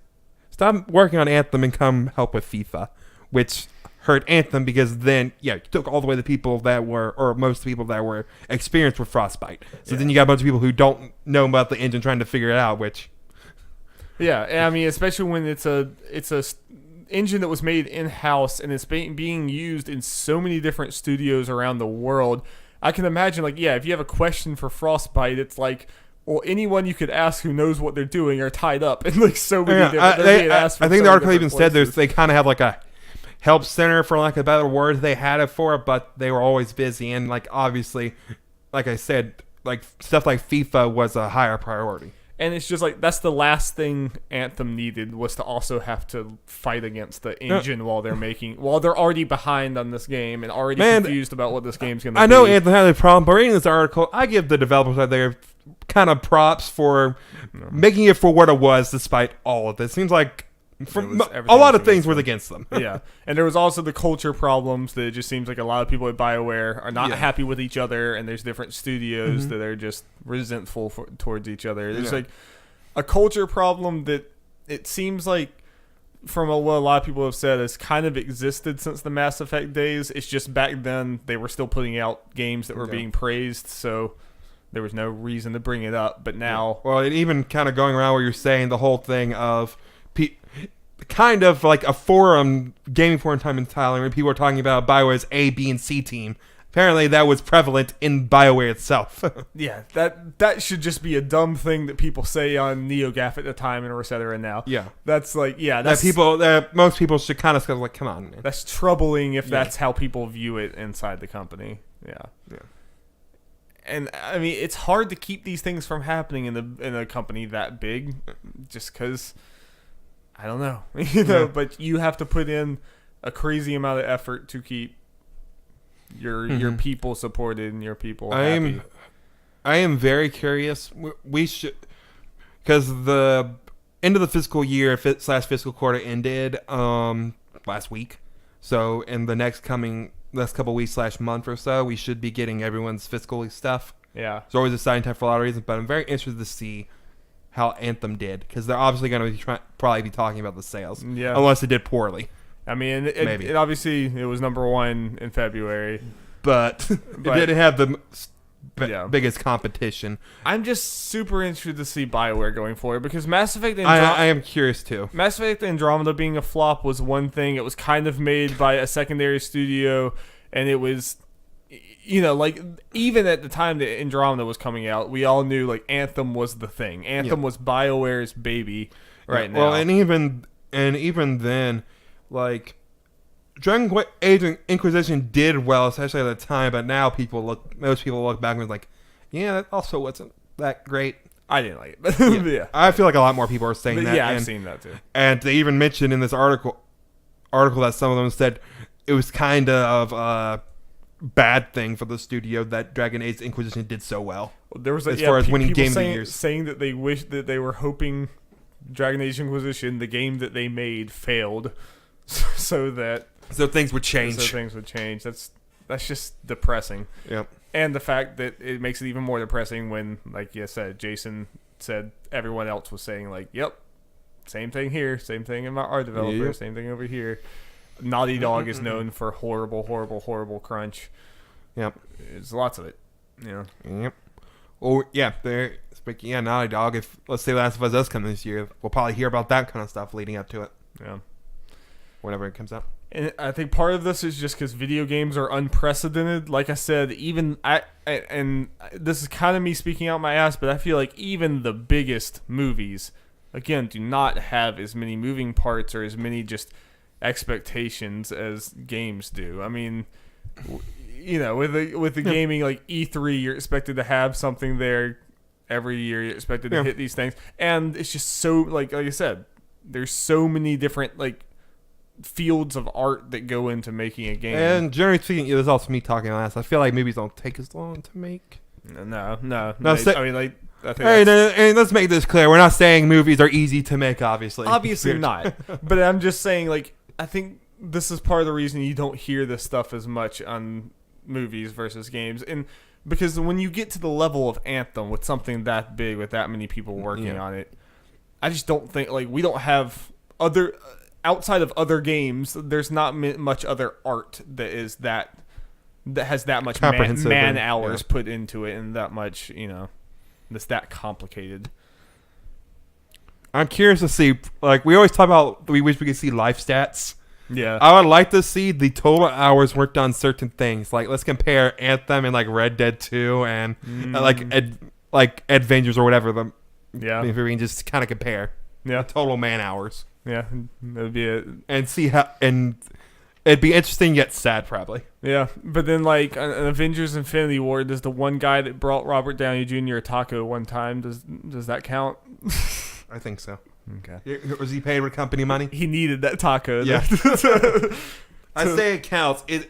stop working on Anthem and come help with FIFA, which hurt Anthem because then, you took all the way the people that were, or most people that were experienced with Frostbite. So then you got a bunch of people who don't know about the engine trying to figure it out, which... Yeah, and I mean, especially when it's a engine that was made in house and it's being used in so many different studios around the world. I can imagine, like, yeah, if you have a question for Frostbite, it's like, well, anyone you could ask who knows what they're doing are tied up in like so many different. I think the article even said they kind of have like a help center, for lack of a better word. They had it for it, but they were always busy, and like obviously, like I said, like stuff like FIFA was a higher priority. And it's just like that's the last thing Anthem needed was to also have to fight against the engine while they're already behind on this game and already confused about what this game's going to be. I know Anthem had a problem, but reading this article, I give the developers out there kind of props for making it for what it was, despite all of this. Seems like a lot of things were against them. Yeah, and there was also the culture problems that it just seems like a lot of people at Bioware are not happy with each other, and there's different studios that are just resentful towards each other. There's like a culture problem that it seems like, from what a lot of people have said, has kind of existed since the Mass Effect days. It's just back then they were still putting out games that were being praised, so there was no reason to bring it up. But now, well, it even kind of going around where you're saying the whole thing of kind of like a gaming forum time in Thailand where people were talking about Bioware's A, B, and C team. Apparently that was prevalent in BioWare itself. Yeah, that should just be a dumb thing that people say on NeoGAF at the time and Resetera now. Yeah. That's like, most people should kind of go like, come on, man. That's troubling if that's how people view it inside the company. Yeah. And I mean, it's hard to keep these things from happening in a company that big, just because I don't know, But you have to put in a crazy amount of effort to keep your people supported and your people happy. I am very curious. We should, because the end of the fiscal year / fiscal quarter ended last week. So in the next couple weeks / month or so, we should be getting everyone's fiscal stuff. Yeah. It's always a exciting time for a lot of reasons, but I'm very interested to see how Anthem did, because they're obviously going to probably be talking about the sales, unless it did poorly. I mean, it obviously it was number 1 in February, but it didn't have the biggest competition. I'm just super interested to see BioWare going forward, because Mass Effect I am curious too. Mass Effect Andromeda being a flop was one thing. It was kind of made by a secondary studio, and it was, like, even at the time that Andromeda was coming out, we all knew like Anthem was the thing. Anthem was BioWare's baby now. Well, and even then, like, Dragon Quest Age Inquisition did well, especially at the time, but now most people look back and was like, yeah, that also wasn't that great. I didn't like it. Yeah. I feel like a lot more people are saying that. Yeah, I've seen that too. And they even mentioned in this article that some of them said it was kind of a bad thing for the studio that Dragon Age Inquisition did so well. There was as far as winning Game of the Year, saying that they wished that they were hoping Dragon Age Inquisition, the game that they made, failed, so things would change. That's just depressing. Yep. And the fact that it makes it even more depressing when, like you said, Jason said everyone else was saying like, "Yep, same thing here, same thing in our developer, same thing over here." Naughty Dog is known for horrible, horrible, horrible crunch. Yep. There's lots of it. Yeah. Yep. Oh yeah, Naughty Dog. If let's say Last of Us does come this year, we'll probably hear about that kind of stuff leading up to it. Yeah. Whenever it comes out. And I think part of this is just because video games are unprecedented. Like I said, and this is kind of me speaking out my ass, but I feel like even the biggest movies, again, do not have as many moving parts or as many just expectations as games do. I mean, with the gaming, like E3, you're expected to have something there every year. You're expected to hit these things, and it's just so like I said, there's so many different like fields of art that go into making a game. And generally speaking, there's also me talking last. I feel like movies don't take as long to make. No. And let's make this clear: we're not saying movies are easy to make. Obviously not. But I'm just saying, like, I think this is part of the reason you don't hear this stuff as much on movies versus games, and because when you get to the level of Anthem with something that big, with that many people working on it, I just don't think like we don't have other. Outside of other games, there's not much other art that has that much man hours put into it, and that much that's that complicated. I'm curious to see. Like we always talk about, we wish we could see life stats. Yeah. I would like to see the total hours worked on certain things. Like let's compare Anthem and like Red Dead 2 and like Avengers or whatever. If we can just kind of compare. Yeah. Total man hours. Yeah. That'd be it. And see how, and it'd be interesting yet sad probably. Yeah. But then like an Avengers Infinity War, does the one guy that brought Robert Downey Jr. a taco one time, does that count? I think so. Okay. Was he paid with company money? He needed that taco. Yeah. I say it counts. It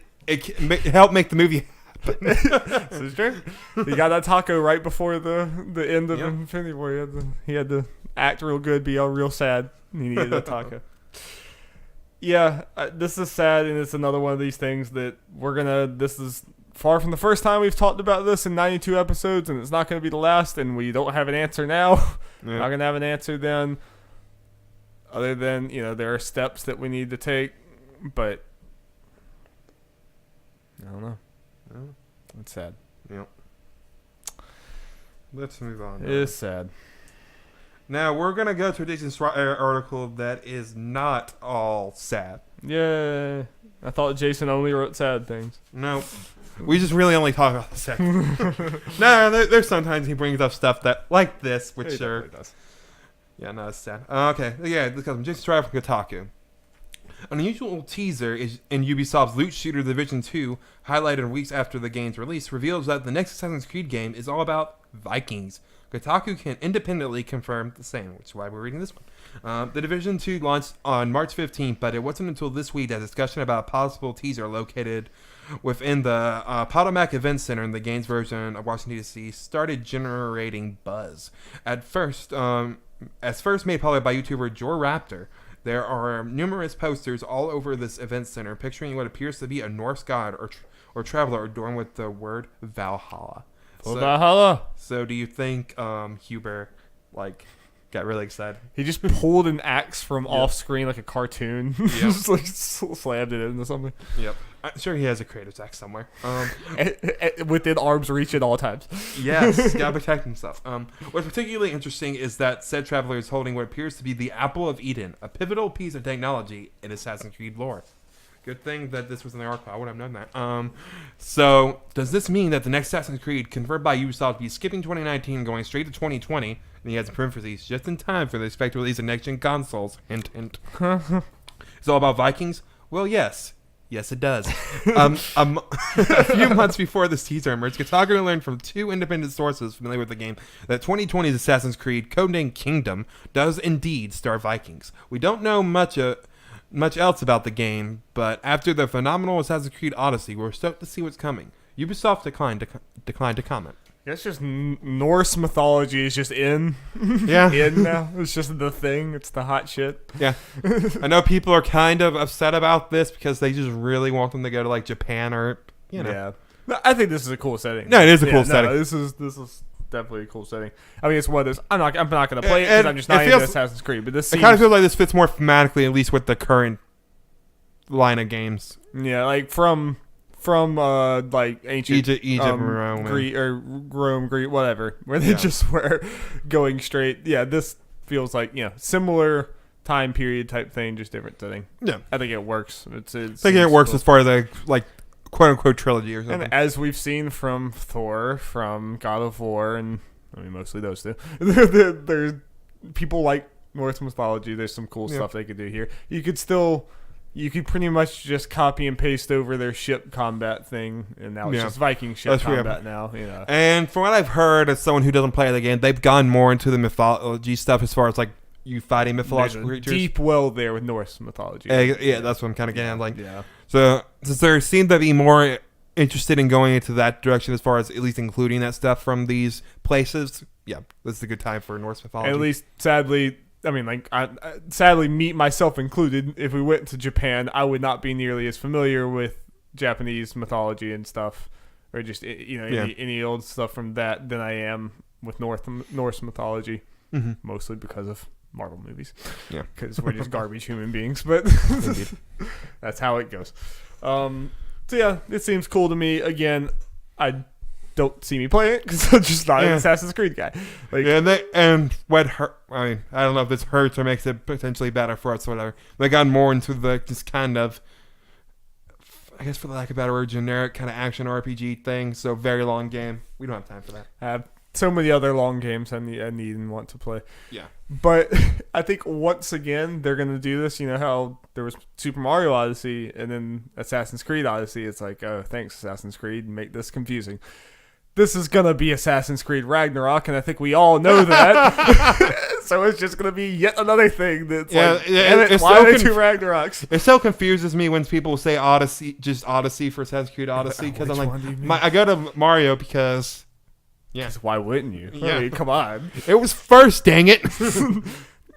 helped make the movie happen. This is true. He got that taco right before the end of Infinity War. He had to act real good, be all real sad. He needed that taco. Yeah, this is sad, and it's another one of these things that this is far from the first time we've talked about this in 92 episodes, and it's not going to be the last, and we don't have an answer now. Yeah. Not going to have an answer then. Other than, there are steps that we need to take, but I don't know. No. It's sad. Yep. Let's move on. It is sad. Now, we're going to go to a Jason Schreier article that is not all sad. Yay. I thought Jason only wrote sad things. No. We just really only talk about the sad. No, there's sometimes he brings up stuff that, like this, which are... Does. Yeah, no, it's sad. Okay, yeah, this comes from Jason Schreier from Kotaku. An unusual teaser in Ubisoft's loot shooter The Division 2, highlighted weeks after the game's release, reveals that the next Assassin's Creed game is all about Vikings. Kotaku can independently confirm the same, which is why we're reading this one. The Division 2 launched on March 15th, but it wasn't until this week that discussion about a possible teaser located within the Potomac Event Center in the game's version of Washington, D.C. started generating buzz. As first made public by YouTuber Jor Raptor, there are numerous posters all over this event center picturing what appears to be a Norse god or traveler adorned with the word Valhalla. Valhalla. So do you think Huber got really excited? He just pulled an axe from off screen like a cartoon. Just slammed it into something. Yep. I'm sure he has a creative axe somewhere. Within arm's reach at all times. Yes, he's got to protect himself. What's particularly interesting is that said traveler is holding what appears to be the Apple of Eden, a pivotal piece of technology in Assassin's Creed lore. Good thing that this was in the article. I would have known that. So, does this mean that the next Assassin's Creed, confirmed by Ubisoft, be skipping 2019 and going straight to 2020? And he has parentheses, just in time for the expected release of next-gen consoles. Hint, hint. It's all about Vikings? Well, yes. Yes, it does. A few months before this teaser emerged, Kotaku learned from two independent sources familiar with the game that 2020's Assassin's Creed, codenamed Kingdom, does indeed star Vikings. We don't know much else about the game, but after the phenomenal Assassin's Creed Odyssey, we're stoked to see what's coming. Ubisoft declined to comment. Yeah, it's just Norse mythology is just in. Yeah. In now. It's just the thing. It's the hot shit. Yeah. I know people are kind of upset about this because they just really want them to go to Japan or, Yeah. No, I think this is a cool setting. No, it is a cool setting. This is definitely a cool setting. I mean, it's one of those. I'm not going to play it because I'm just not into Assassin's Creed. But this it kind of feels like this fits more thematically, at least with the current line of games. Yeah, from ancient Egypt, Rome, Greece, whatever, where they just were going straight. Yeah, this feels like similar time period type thing, just different setting. Yeah, I think it works. I think it works as far as the quote unquote trilogy or something. And as we've seen from Thor, from God of War, and I mean mostly those two, there's people like Norse mythology. There's some cool stuff they could do here. You could pretty much just copy and paste over their ship combat thing, and now it's just Viking ship combat now. And from what I've heard, as someone who doesn't play the game, they've gone more into the mythology stuff as far as you fighting mythological creatures. Deep well there with Norse mythology. Yeah, that's what I'm kind of getting at. So since they seem to be more interested in going into that direction as far as at least including that stuff from these places, this is a good time for Norse mythology. At least, sadly. I mean, sadly, me, myself included, if we went to Japan, I would not be nearly as familiar with Japanese mythology and stuff, or just, any old stuff from that than I am with Norse mythology, mostly because of Marvel movies. Yeah. Because we're just garbage human beings, but that's how it goes. So, yeah, it seems cool to me. Again, I don't see me playing it because I'm just not an Assassin's Creed guy. Like, and what hurt? I mean, I don't know if this hurts or makes it potentially better for us, or whatever. They got more into the just kind of, I guess for the lack of a better word, generic kind of action RPG thing. So very long game. We don't have time for that. I have so many other long games I need and want to play. Yeah. But I think once again they're gonna do this. You know how there was Super Mario Odyssey and then Assassin's Creed Odyssey. It's like, oh, thanks Assassin's Creed, make this confusing. This is gonna be Assassin's Creed Ragnarok, and I think we all know that. So it's just gonna be yet another thing that's why are there two Ragnaroks? It so confuses me when people say Odyssey, just Odyssey for Assassin's Creed Odyssey, because I'm like, I go to Mario because. Yeah. Why wouldn't you? Yeah. I mean, come on. It was first, dang it.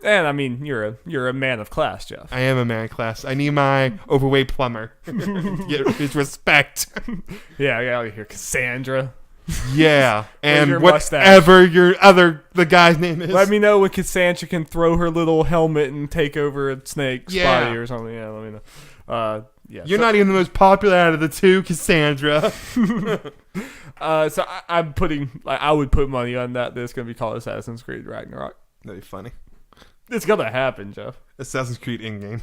And I mean, you're a man of class, Jeff. I am a man of class. I need my overweight plumber. Get his respect. Yeah, get out of here, Cassandra. Yeah, and your whatever the guy's name is. Let me know when Cassandra can throw her little helmet and take over a snake's body or something. Yeah, let me know. Yeah, you're not even the most popular out of the two, Cassandra. So I'm putting, I would put money on that it's going to be called Assassin's Creed Ragnarok. That'd be funny. It's going to happen, Jeff. Assassin's Creed in-game.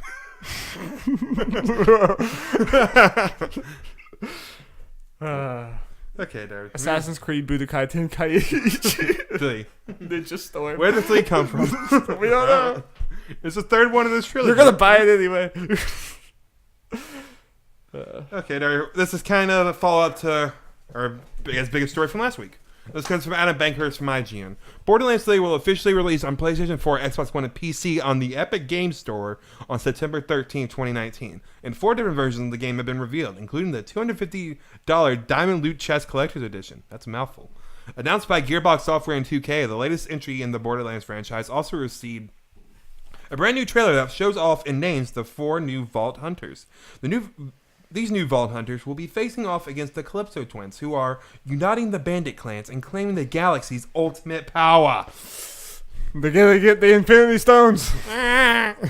Okay, Darby. Assassin's Creed Budokai Tenkaichi. 3. Ninja Storm. Where did 3 come from? We don't know. It's the third one of this trilogy. You're going to buy it anyway. Okay, Darby. This is kind of a follow-up to our biggest story from last week. This comes from Adam Bankhurst from IGN. Borderlands 3 will officially release on PlayStation 4, Xbox One, and PC on the Epic Games Store on September 13, 2019. And 4 different versions of the game have been revealed, including the $250 Diamond Loot Chest Collector's Edition. That's a mouthful. Announced by Gearbox Software and 2K, the latest entry in the Borderlands franchise also received a brand new trailer that shows off and names the 4 new Vault Hunters. These new Vault Hunters will be facing off against the Calypso twins, who are uniting the bandit clans and claiming the galaxy's ultimate power. They're gonna get the Infinity Stones. It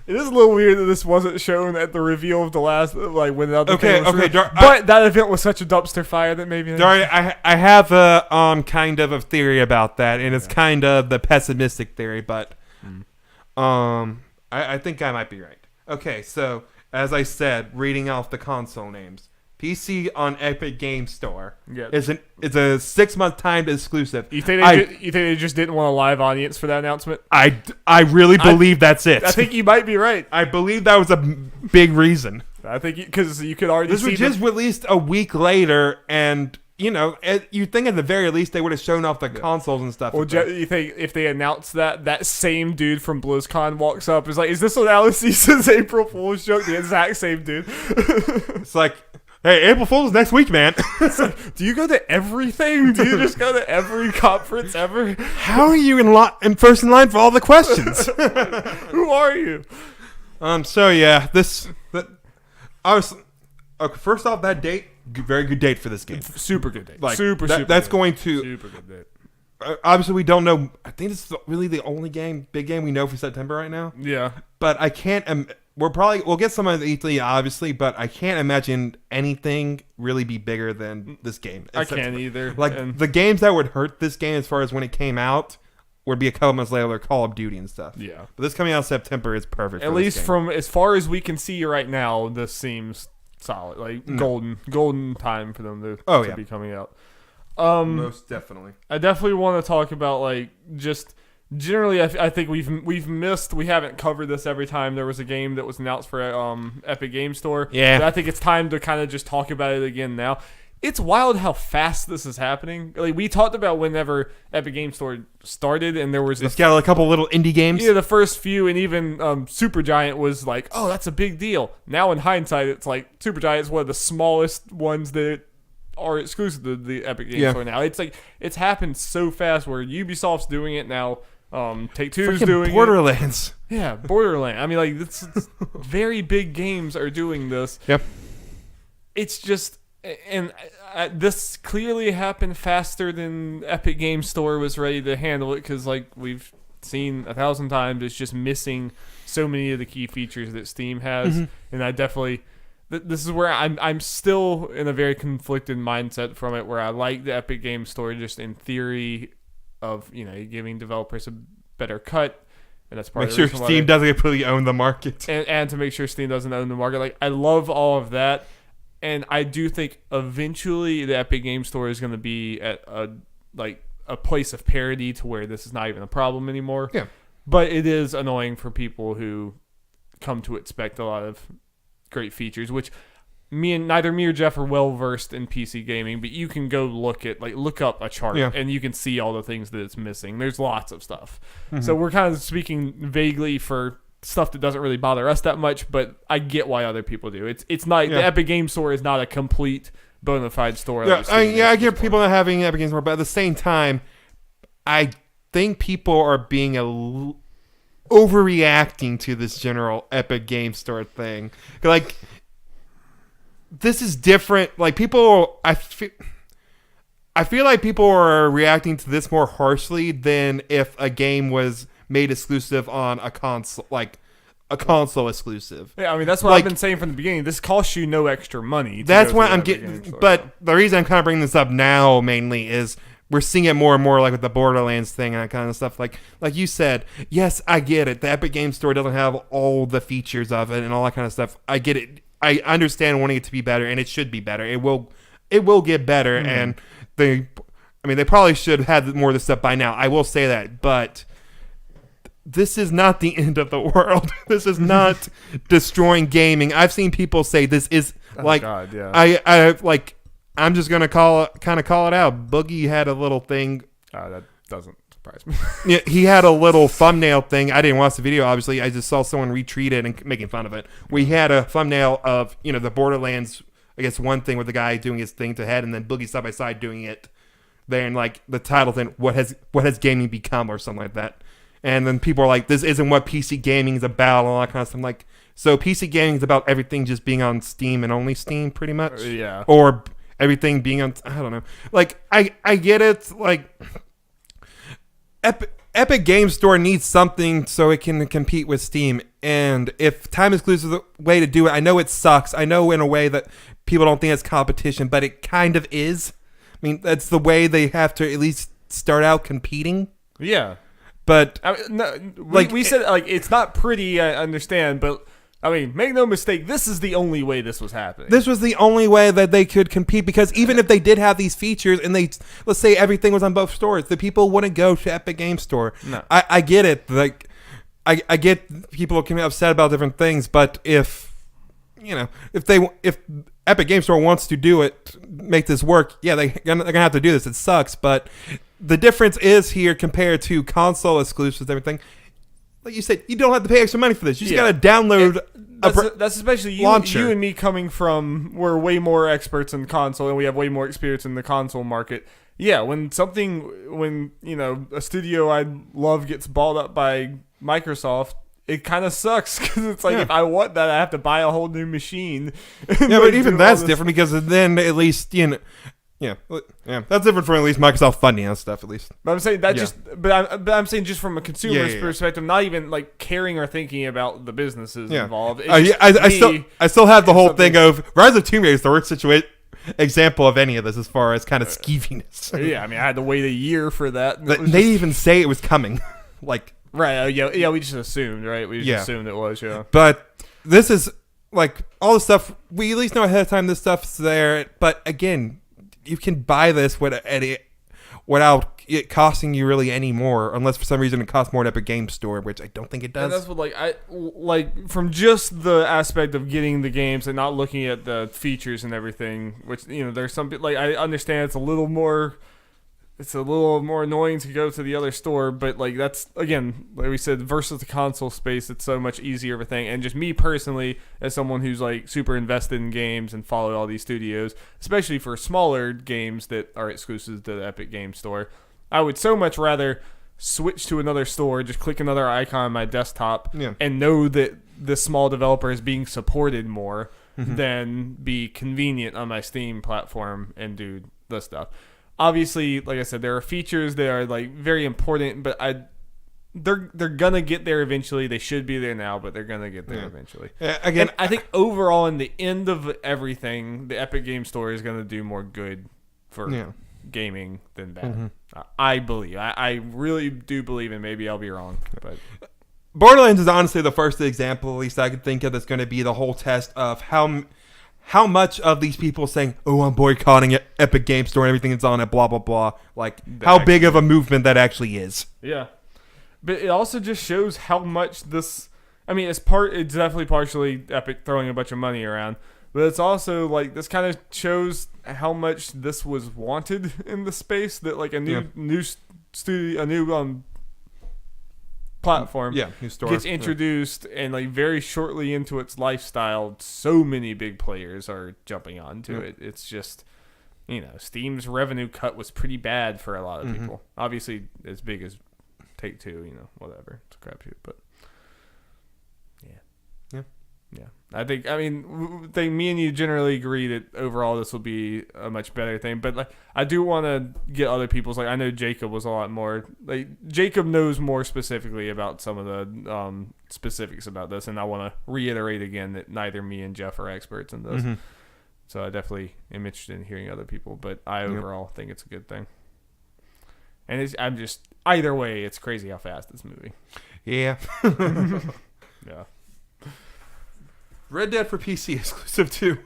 is a little weird that this wasn't shown at the reveal of the last, like when the other game was revealed. But that event was such a dumpster fire that maybe. Darby, I have a kind of a theory about that, and it's kind of the pessimistic theory, but I think I might be right. Okay, so. As I said, reading off the console names. PC on Epic Games Store. Yep. It's a 6-month timed exclusive. You think they just didn't want a live audience for that announcement? I really believe that's it. I think you might be right. I believe that was a big reason. I think because you could already see this was just released a week later, and you know, you think at the very least they would have shown off the consoles and stuff. Well, you think if they announced that same dude from BlizzCon walks up, is like, is this what Alice season's April Fool's joke? The exact same dude. It's like, hey, April Fool's next week, man. Like, do you go to everything? Do you just go to every conference ever? How are you in first in line for all the questions? Who are you? So yeah, first off, that date. Very good date for this game. Super good date. Like, super that's good. going to. Super good date. Obviously, we don't know. I think this is really the only big game we know for September right now. Yeah. But I can't. We'll get some of the E3, obviously, but I can't imagine anything really be bigger than this game. I can't either. Like the games that would hurt this game as far as when it came out would be a couple months later, Call of Duty and stuff. Yeah. But this coming out in September is perfect. At least from as far as we can see right now, this seems solid, like golden time for them to be coming out. Most definitely. I definitely want to talk about like just generally. I think we haven't covered this every time there was a game that was announced for Epic Game Store. Yeah, but I think it's time to kind of just talk about it again now. It's wild how fast this is happening. Like we talked about whenever Epic Game Store started, and there was it's got a couple little indie games. Yeah, the first few, and even Supergiant was like, oh, that's a big deal. Now in hindsight, it's like Supergiant is one of the smallest ones that are exclusive to the Epic Game Store now. It's like it's happened so fast where Ubisoft's doing it now. Take-Two's doing Borderlands. it. Yeah, Borderlands. I mean, like it's very big games are doing this. Yep. It's just. And this clearly happened faster than Epic Game Store was ready to handle it because, like we've seen 1,000 times, it's just missing so many of the key features that Steam has. Mm-hmm. And I definitely, this is where I'm still in a very conflicted mindset from it, where I like the Epic Game Store just in theory of, giving developers a better cut, and that's part Make of sure the reason why Steam doesn't completely own the market. and to make sure Steam doesn't own the market. Like, I love all of that, and I do think eventually the Epic Game Store is going to be at a place of parity to where this is not even a problem anymore. Yeah. But it is annoying for people who come to expect a lot of great features, which neither me or Jeff are well versed in PC gaming, but you can go look up a chart and you can see all the things that it's missing. There's lots of stuff. Mm-hmm. So we're kind of speaking vaguely for stuff that doesn't really bother us that much, but I get why other people do. It's not the Epic Game Store is not a complete bona fide store. I get people not having Epic Game Store, but at the same time, I think people are being overreacting to this general Epic Game Store thing. Like, this is different. Like, people, I feel like people are reacting to this more harshly than if a game was made exclusive on a console, like a console exclusive. Yeah, I mean, that's what I've been saying from the beginning. This costs you no extra money. That's what I'm getting. But the reason I'm kind of bringing this up now mainly is we're seeing it more and more, like with the Borderlands thing and that kind of stuff. Like you said, yes, I get it. The Epic Game Store doesn't have all the features of it and all that kind of stuff. I get it. I understand wanting it to be better, and it should be better. It will get better, and they probably should have had more of this stuff by now. I will say that, but this is not the end of the world. This is not destroying gaming. I've seen people say this is God, yeah. I'm just gonna call it out. Boogie had a little thing. That doesn't surprise me. Yeah, he had a little thumbnail thing. I didn't watch the video, obviously. I just saw someone retweet it and making fun of it. We had a thumbnail of the Borderlands. I guess one thing with the guy doing his thing to head, and then Boogie side by side doing it. Then like the title thing, what has gaming become, or something like that. And then people are like, this isn't what PC gaming is about, and all that kind of stuff. I'm like, so PC gaming is about everything just being on Steam and only Steam, pretty much. Yeah. Or everything being on, I don't know. Like, I get it. Like, Epic Game Store needs something so it can compete with Steam. And if time exclusive is the way to do it, I know it sucks. I know in a way that people don't think it's competition, but it kind of is. I mean, that's the way they have to at least start out competing. Yeah. But we said, like, it's not pretty, I understand, but I mean, make no mistake, this is the only way this was happening. This was the only way that they could compete, because even if they did have these features and let's say everything was on both stores, the people wouldn't go to Epic Game Store. No. I get it. Like, I get people can be upset about different things, but if Epic Game Store wants to do it, make this work, yeah, they're gonna have to do this. It sucks, but the difference is here compared to console exclusives and everything. Like you said, you don't have to pay extra money for this. You just got to download. That's especially you and me coming from. We're way more experts in console, and we have way more experience in the console market. Yeah, when a studio I love gets balled up by Microsoft, it kind of sucks, because it's like, if I want that, I have to buy a whole new machine. Yeah, but even that's different, because then at least Yeah, that's different from at least Microsoft funding and stuff, at least. But I'm saying I'm saying just from a consumer's perspective, not even like caring or thinking about the businesses involved. I still have the whole thing of Rise of Tomb Raider is the worst example of any of this as far as kind of skeeviness. Yeah, I mean, I had to wait a year for that. They didn't even say it was coming. Like, right? Yeah, we just assumed, right? We just assumed it was, yeah. But this is like all the stuff we at least know ahead of time. This stuff's there, but again, you can buy this without it costing you really any more, unless for some reason it costs more at Epic Game Store, which I don't think it does. And that's what I from just the aspect of getting the games and not looking at the features and everything. Which there's some I understand it's a little more annoying to go to the other store, but like that's again, like we said, versus the console space, it's so much easier of a thing. And just me personally, as someone who's like super invested in games and follow all these studios, especially for smaller games that are exclusive to the Epic Game Store, I would so much rather switch to another store, just click another icon on my desktop, and know that the small developer is being supported more than be convenient on my Steam platform and do the stuff. Obviously, like I said, there are features that are like very important, but they're gonna get there eventually. They should be there now, but they're gonna get there eventually. Again, and I think overall, in the end of everything, the Epic Game Store is gonna do more good for gaming than bad. Mm-hmm. I believe. I really do believe, and maybe I'll be wrong. But Borderlands is honestly the first example, at least I could think of, that's going to be the whole test of how much of these people saying, "Oh, I'm boycotting it, Epic Game Store and everything that's on it," blah blah blah. Like how big of a movement that actually is. Yeah. But it also just shows how much this. I mean, it's definitely partially Epic throwing a bunch of money around, but it's also like this kind of shows how much this was wanted in the space. That like a new studio, a new platform, new store gets introduced, and like very shortly into its lifestyle, so many big players are jumping onto it. It's just. Steam's revenue cut was pretty bad for a lot of people. Obviously, as big as Take-Two, whatever. It's a crapshoot, but yeah. I think me and you generally agree that overall this will be a much better thing. But like, I do want to get other people's. Like, I know Jacob was a lot more. Like, Jacob knows more specifically about some of the specifics about this, and I want to reiterate again that neither me and Jeff are experts in this. So I definitely am interested in hearing other people. But I overall think it's a good thing. And I'm just either way, it's crazy how fast it's moving. Yeah. Yeah. Red Dead for PC exclusive too.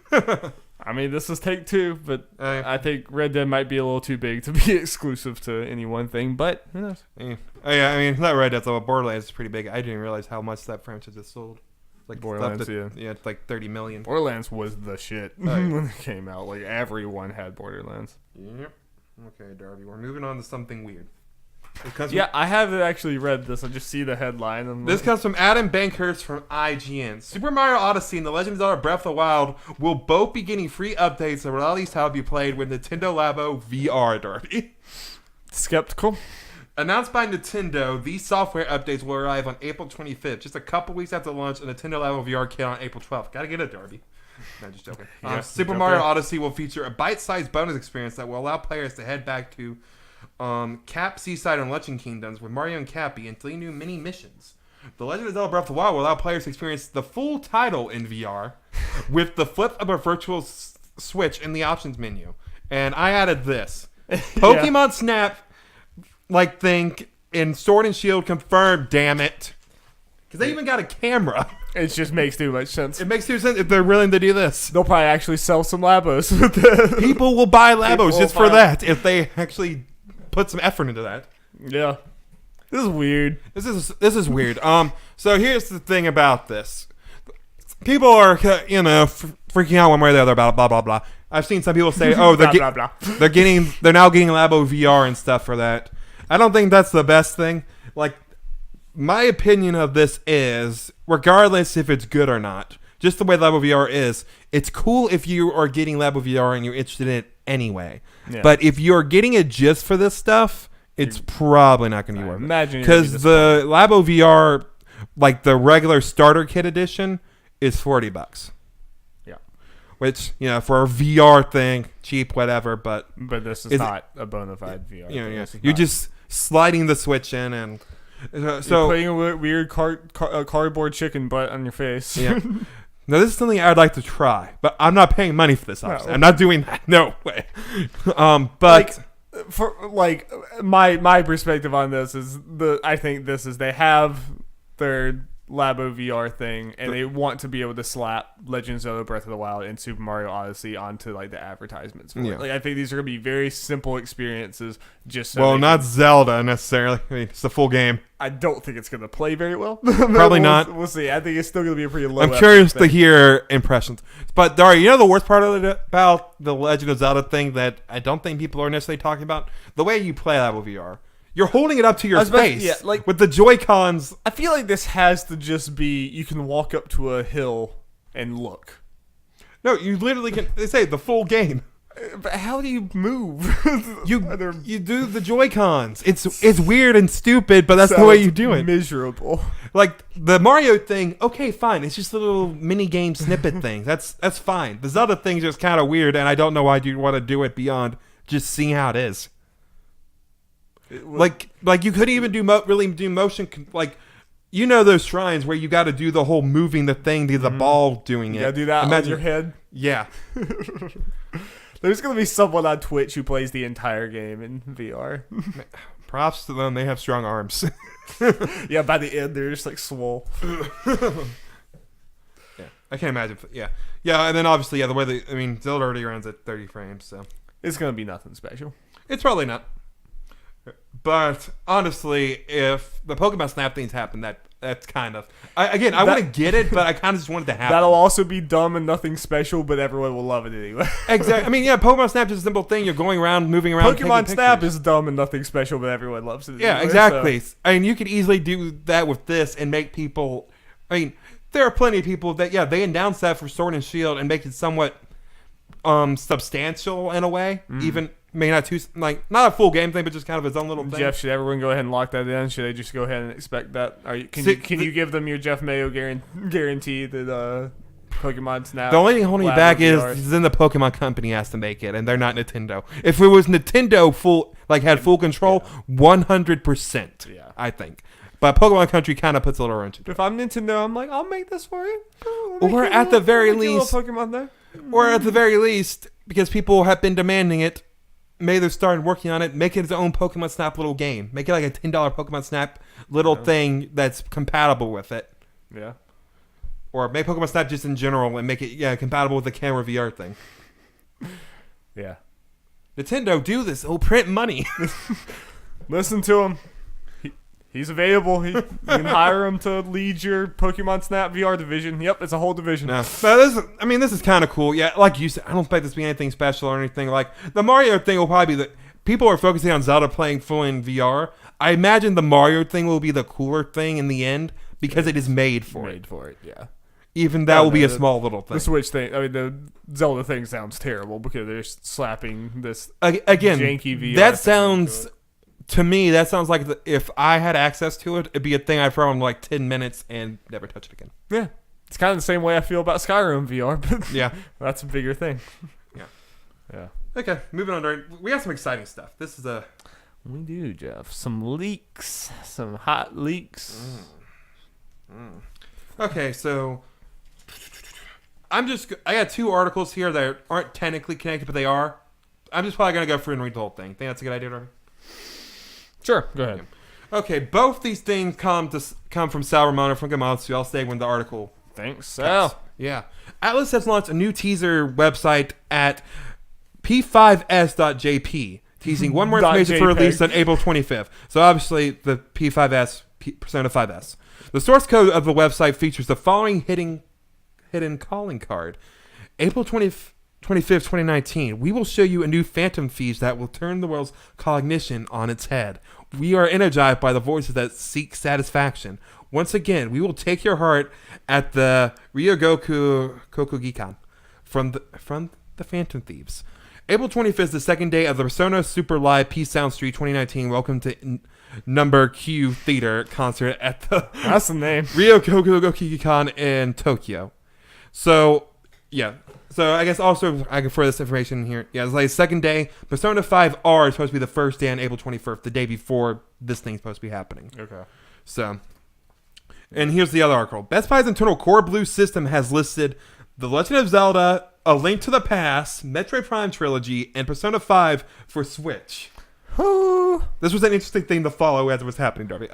I mean, this is Take-Two, but I think Red Dead might be a little too big to be exclusive to any one thing. But who knows? Yeah. I mean, not Red Dead, though. Borderlands is pretty big. I didn't realize how much that franchise has sold. Like Borderlands, it's like 30 million. Borderlands was the shit when it came out. Like everyone had Borderlands. Yep. Okay, Darby, we're moving on to something weird. I haven't actually read this. I just see the headline. This comes from Adam Bankhurst from IGN. Super Mario Odyssey and The Legend of Zelda Breath of the Wild will both be getting free updates that will at least have you played with Nintendo Labo VR, Darby. Skeptical. Announced by Nintendo, these software updates will arrive on April 25th, just a couple weeks after launch of Nintendo Labo VR kit on April 12th. Gotta get it, Darby. No, just joking. Super Mario Odyssey will feature a bite-sized bonus experience that will allow players to head back to Cap, Seaside, and Legend Kingdoms with Mario and Cappy and 3 new mini missions. The Legend of Zelda Breath of the Wild will allow players to experience the full title in VR with the flip of a virtual switch in the options menu. And I added this. Pokemon Snap thing in Sword and Shield confirmed, damn it. Because they even got a camera. It just makes too much sense. It makes too much sense if they're willing to do this. They'll probably actually sell some Labos with this. People will buy Labos just for that if they actually put some effort into that. Yeah. This is weird. This is weird. So here's the thing about this. People are, freaking out one way or the other about blah, blah, blah. I've seen some people say, oh, they're now getting Labo VR and stuff for that. I don't think that's the best thing. Like, my opinion of this is, regardless if it's good or not, just the way Labo VR is, it's cool if you are getting Labo VR and you're interested in it anyway. Yeah. But if you're getting it just for this stuff, it's probably not going to be worth it. Because the Labo VR, like the regular starter kit edition, is $40. Yeah. Which, for a VR thing, cheap, whatever, but this is not a bona fide VR. You're just sliding the Switch in and you're putting a weird cardboard chicken butt on your face. Yeah. Now, this is something I'd like to try, but I'm not paying money for this. Obviously. No. I'm not doing that. No way. But my perspective on this is I think this is they have their Labo VR thing, and they want to be able to slap Legend of Zelda Breath of the Wild and Super Mario Odyssey onto the advertisements. Yeah. I think these are going to be very simple experiences. Not Zelda necessarily. I mean, it's the full game. I don't think it's going to play very well. Probably not. We'll see. I think it's still going to be a pretty low. I'm curious to hear impressions. But Dari, the worst part of it about the Legend of Zelda thing that I don't think people are necessarily talking about? The way you play Labo VR. You're holding it up to your face with the Joy-Cons. I feel like this has to just be you can walk up to a hill and look. No, you literally can. They say the full game. But how do you move? you do the Joy-Cons. It's weird and stupid, but that's the way you do it. Miserable. Like the Mario thing, okay, fine. It's just a little mini game snippet thing. That's fine. The Zelda thing's just kind of weird, and I don't know why you'd want to do it beyond just seeing how it is. Like you couldn't even really do motion. Like, you know those shrines where you got to do the whole moving the thing, the ball doing it. You got to do that on your head. Yeah. There's going to be someone on Twitch who plays the entire game in VR. Props to them. They have strong arms. Yeah, by the end, they're just like swole. Yeah, I can't imagine. Yeah. Yeah, and then obviously, the way Zelda already runs at 30 frames, so. It's going to be nothing special. It's probably not. But honestly, if the Pokemon Snap things happen, that's kind of... I want to get it, but I kind of just want it to happen. That'll also be dumb and nothing special, but everyone will love it anyway. Exactly. Pokemon Snap is a simple thing. You're going around, moving around, Pokemon Snap is dumb and nothing special, but everyone loves it anyway. Yeah, exactly. So. You could easily do that with this and make people... there are plenty of people that, they announce that for Sword and Shield and make it somewhat substantial in a way, even... not too not a full game thing, but just kind of its own little thing. Jeff, should everyone go ahead and lock that in? Should they just go ahead and expect that? Can you give them your Jeff Mayo guarantee that Pokemon Snap? The only thing holding you back is then the Pokemon Company has to make it, and they're not Nintendo. If it was Nintendo had full control, 100%. Yeah, I think. But Pokemon Country kind of puts a little wrench into it. If I'm Nintendo, I'm like, I'll make this for you. Or at the very least, Pokemon there. Or at the very least, because people have been demanding it. Maybe they're starting working on it. Make it its own Pokemon Snap little game. Make it like a $10 Pokemon Snap little thing that's compatible with it. Yeah. Or make Pokemon Snap just in general and make it compatible with the camera VR thing. Yeah. Nintendo, do this. It'll print money. Listen to him. He's available. You can hire him to lead your Pokemon Snap VR division. Yep, it's a whole division. No, this is kind of cool. Yeah, like you said, I don't expect this to be anything special or anything. Like, the Mario thing will probably be that people are focusing on Zelda playing full in VR. I imagine the Mario thing will be the cooler thing in the end because it is made for it. Yeah. Even that will be a small little thing. The Switch thing, the Zelda thing sounds terrible because they're slapping this again, janky VR. That sounds... To me, that sounds like if I had access to it, it'd be a thing I'd throw in like 10 minutes and never touch it again. Yeah. It's kind of the same way I feel about Skyrim VR, but yeah, that's a bigger thing. Yeah. Okay, moving on. We have some exciting stuff. We do, Jeff. Some leaks. Some hot leaks. Okay, so... I got two articles here that aren't technically connected, but they are. I'm just probably going to go through and read the whole thing. Think that's a good idea, Darby? Sure, go ahead. Okay, both these things come from Sal Romano from Gamatsu. I'll say when the article. Thanks, Sal. Yeah. Atlas has launched a new teaser website at p5s.jp, teasing one more information for release on April 25th. So obviously the P5S, Persona 5S. The source code of the website features the following hidden calling card. April 25th, 2019, we will show you a new Phantom Thieves that will turn the world's cognition on its head. We are energized by the voices that seek satisfaction. Once again, we will take your heart at the Ryogoku Kokugikan from the Phantom Thieves. April 25th is the second day of the Persona Super Live Peace Sound Street 2019. Welcome to Number Q Theater concert at the that's the name Ryogoku Kokugikan in Tokyo. So, yeah. So I guess also I can throw this information here. Yeah, it's like second day. Persona 5R is supposed to be the first day on April 21st, the day before this thing's supposed to be happening. Okay. So, and here's the other article. Best Buy's internal Core Blue system has listed The Legend of Zelda, A Link to the Past, Metroid Prime Trilogy, and Persona 5 for Switch. This was an interesting thing to follow as it was happening, Darby.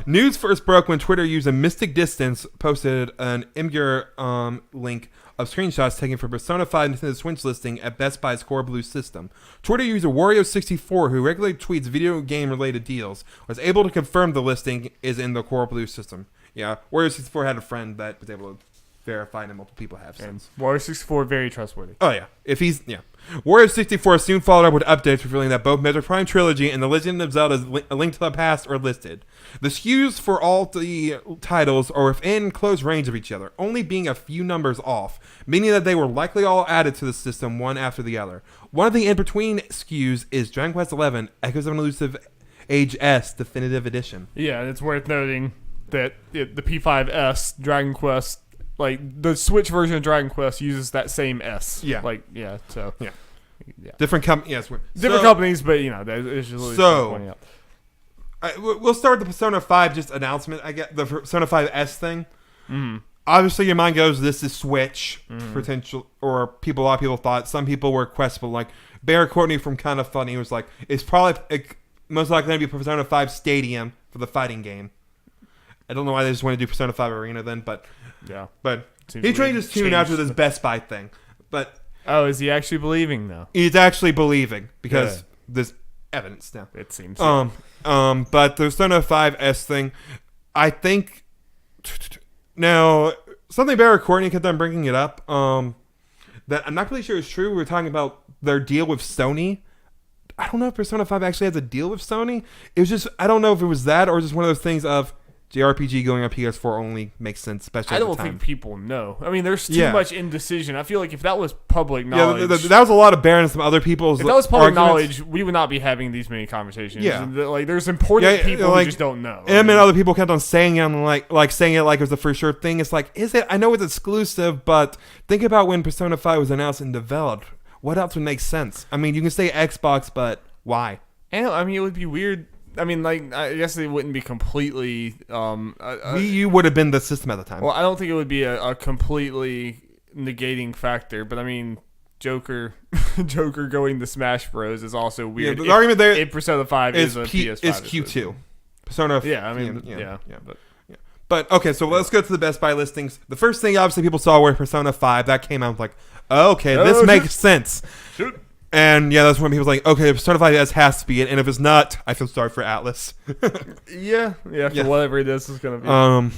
News first broke when Twitter user Mystic Distance posted an Imgur link of screenshots taken from Persona 5 Nintendo Switch listing at Best Buy's Core Blue system. Twitter user Wario64, who regularly tweets video game related deals, was able to confirm the listing is in the Core Blue system. Yeah, Wario64 had a friend that was able to verify and multiple people have since. Wario64 very trustworthy. Oh yeah, Wario64 soon followed up with updates revealing that both Metroid Prime Trilogy and The Legend of Zelda: A Link to the Past are listed. The SKUs for all the titles are within close range of each other, only being a few numbers off, meaning that they were likely all added to the system one after the other. One of the in-between SKUs is Dragon Quest XI: Echoes of an Elusive Age S Definitive Edition. Yeah, it's worth noting that the P5S Dragon Quest, like the Switch version of Dragon Quest, uses that same S. Yeah. So different companies. Yes, different companies, but it's just really pointing out. we'll start with the Persona 5 just announcement. I get the Persona 5S thing. Mm-hmm. Obviously, your mind goes, this is Switch potential, or a lot of people thought. Some people were questionable. Like Barry Courtney from Kind of Funny was like, it's probably most likely going to be Persona 5 Stadium for the fighting game. I don't know why they just want to do Persona 5 Arena then, but yeah, but he changed his tune after this Best Buy thing. But is he actually believing though? He's actually believing because there's evidence now. It seems. But the Persona 5S thing, I think. Now, something Barry Courtney kept on bringing it up, that I'm not really sure is true. We were talking about their deal with Sony. I don't know if Persona 5 actually has a deal with Sony. It was just, I don't know if it was that or just one of those things of JRPG going on PS4 only makes sense, especially I at the don't time. think people know. I mean, there's too much indecision. I feel like if that was public knowledge... Yeah, that was a lot of Baron and some other people's If that was public arguments. knowledge, we would not be having these many conversations. Yeah. Like, there's important people who just don't know. And other people kept on saying it, and like saying it like it was the for sure thing. It's like, is it? I know it's exclusive, but think about when Persona 5 was announced and developed. What else would make sense? I mean, you can say Xbox, but why? And, I mean, it would be weird... I mean, like, I guess it wouldn't be completely... Wii U would have been the system at the time. Well, I don't think it would be a completely negating factor, but I mean, Joker going to Smash Bros. Is also weird. Yeah, the argument there is Persona 5 is a PS5. Is Q2. Persona... Yeah, I mean, yeah. But, okay, so let's go to the Best Buy listings. The first thing, obviously, people saw were Persona 5. That came out like, okay, this makes sense. Shoot. And yeah, that's when people like, okay, Persona 5S has to be it, and if it's not, I feel sorry for Atlas. yeah, for whatever it is gonna be.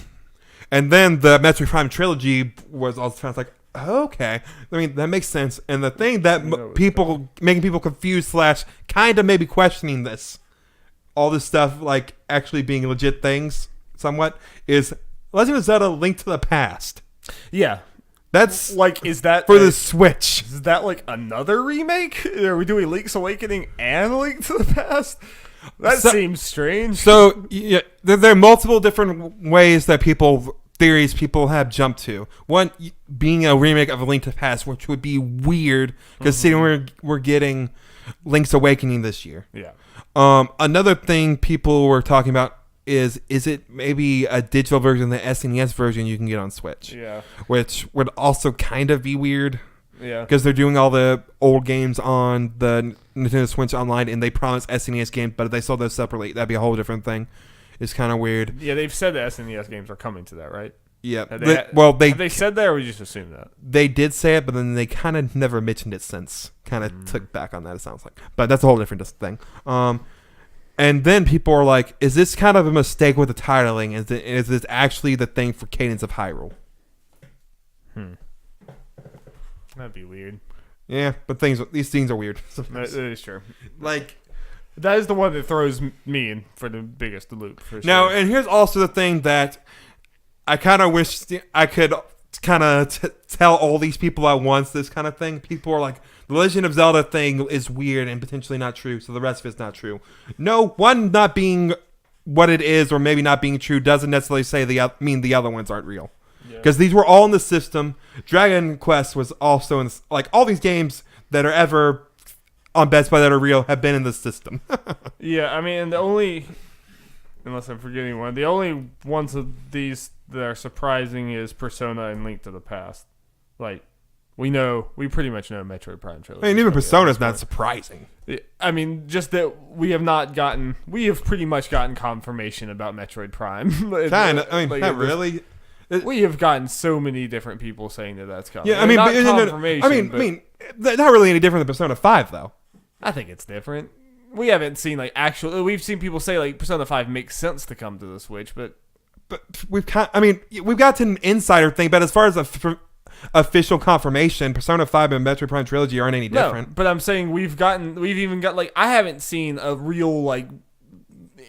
And then the Metroid Prime trilogy was also kind of like, okay, I mean that makes sense. And the thing that making people confused / kind of maybe questioning this, all this stuff like actually being legit things, somewhat, is Legend of Zelda: Link to the Past. Yeah. That's like, is that for the Switch? Is that like another remake? Are we doing Link's Awakening and Link to the Past? That seems strange. So yeah, there are multiple different ways that people have jumped to. One being a remake of A Link to the Past, which would be weird because we're getting Link's Awakening this year. Yeah. Another thing people were talking about is it maybe a digital version, the SNES version you can get on Switch? Yeah. Which would also kind of be weird. Yeah. Because they're doing all the old games on the Nintendo Switch Online, and they promise SNES games, but if they sold those separately, that'd be a whole different thing. It's kind of weird. Yeah, they've said the SNES games are coming to that, right? Yeah. Have they said that, or we just assume that? They did say it, but then they kind of never mentioned it since. Kind of took back on that, it sounds like. But that's a whole different thing. And then people are like, is this kind of a mistake with the titling? Is this actually the thing for Cadence of Hyrule? That'd be weird. Yeah, but these things are weird. That is true. Like, that is the one that throws me in for the biggest loop. For sure. Now, and here's also the thing that I kind of wish I could kind of tell all these people at once this kind of thing. People are like, the Legend of Zelda thing is weird and potentially not true, so the rest of it's not true. No, one not being what it is or maybe not being true doesn't necessarily say the other ones aren't real. Because these were all in the system. Dragon Quest was also in like all these games that are ever on Best Buy that are real have been in the system. Yeah, I mean, unless I'm forgetting one, the only ones of these that are surprising is Persona and Link to the Past. Like, we pretty much know Metroid Prime trilogy. I mean, even Persona's not surprising. I mean, just that we have pretty much gotten confirmation about Metroid Prime. Kind of, I mean, like, not really. We have gotten so many different people saying that that's coming. Yeah, I mean, not confirmation. I mean, not really any different than Persona 5, though. I think it's different. We haven't seen we've seen people say like Persona 5 makes sense to come to the Switch, but we've got to an insider thing. But as far as official confirmation, Persona 5 and Metroid Prime trilogy aren't any different. No, but I'm saying we've even got like, I haven't seen a real like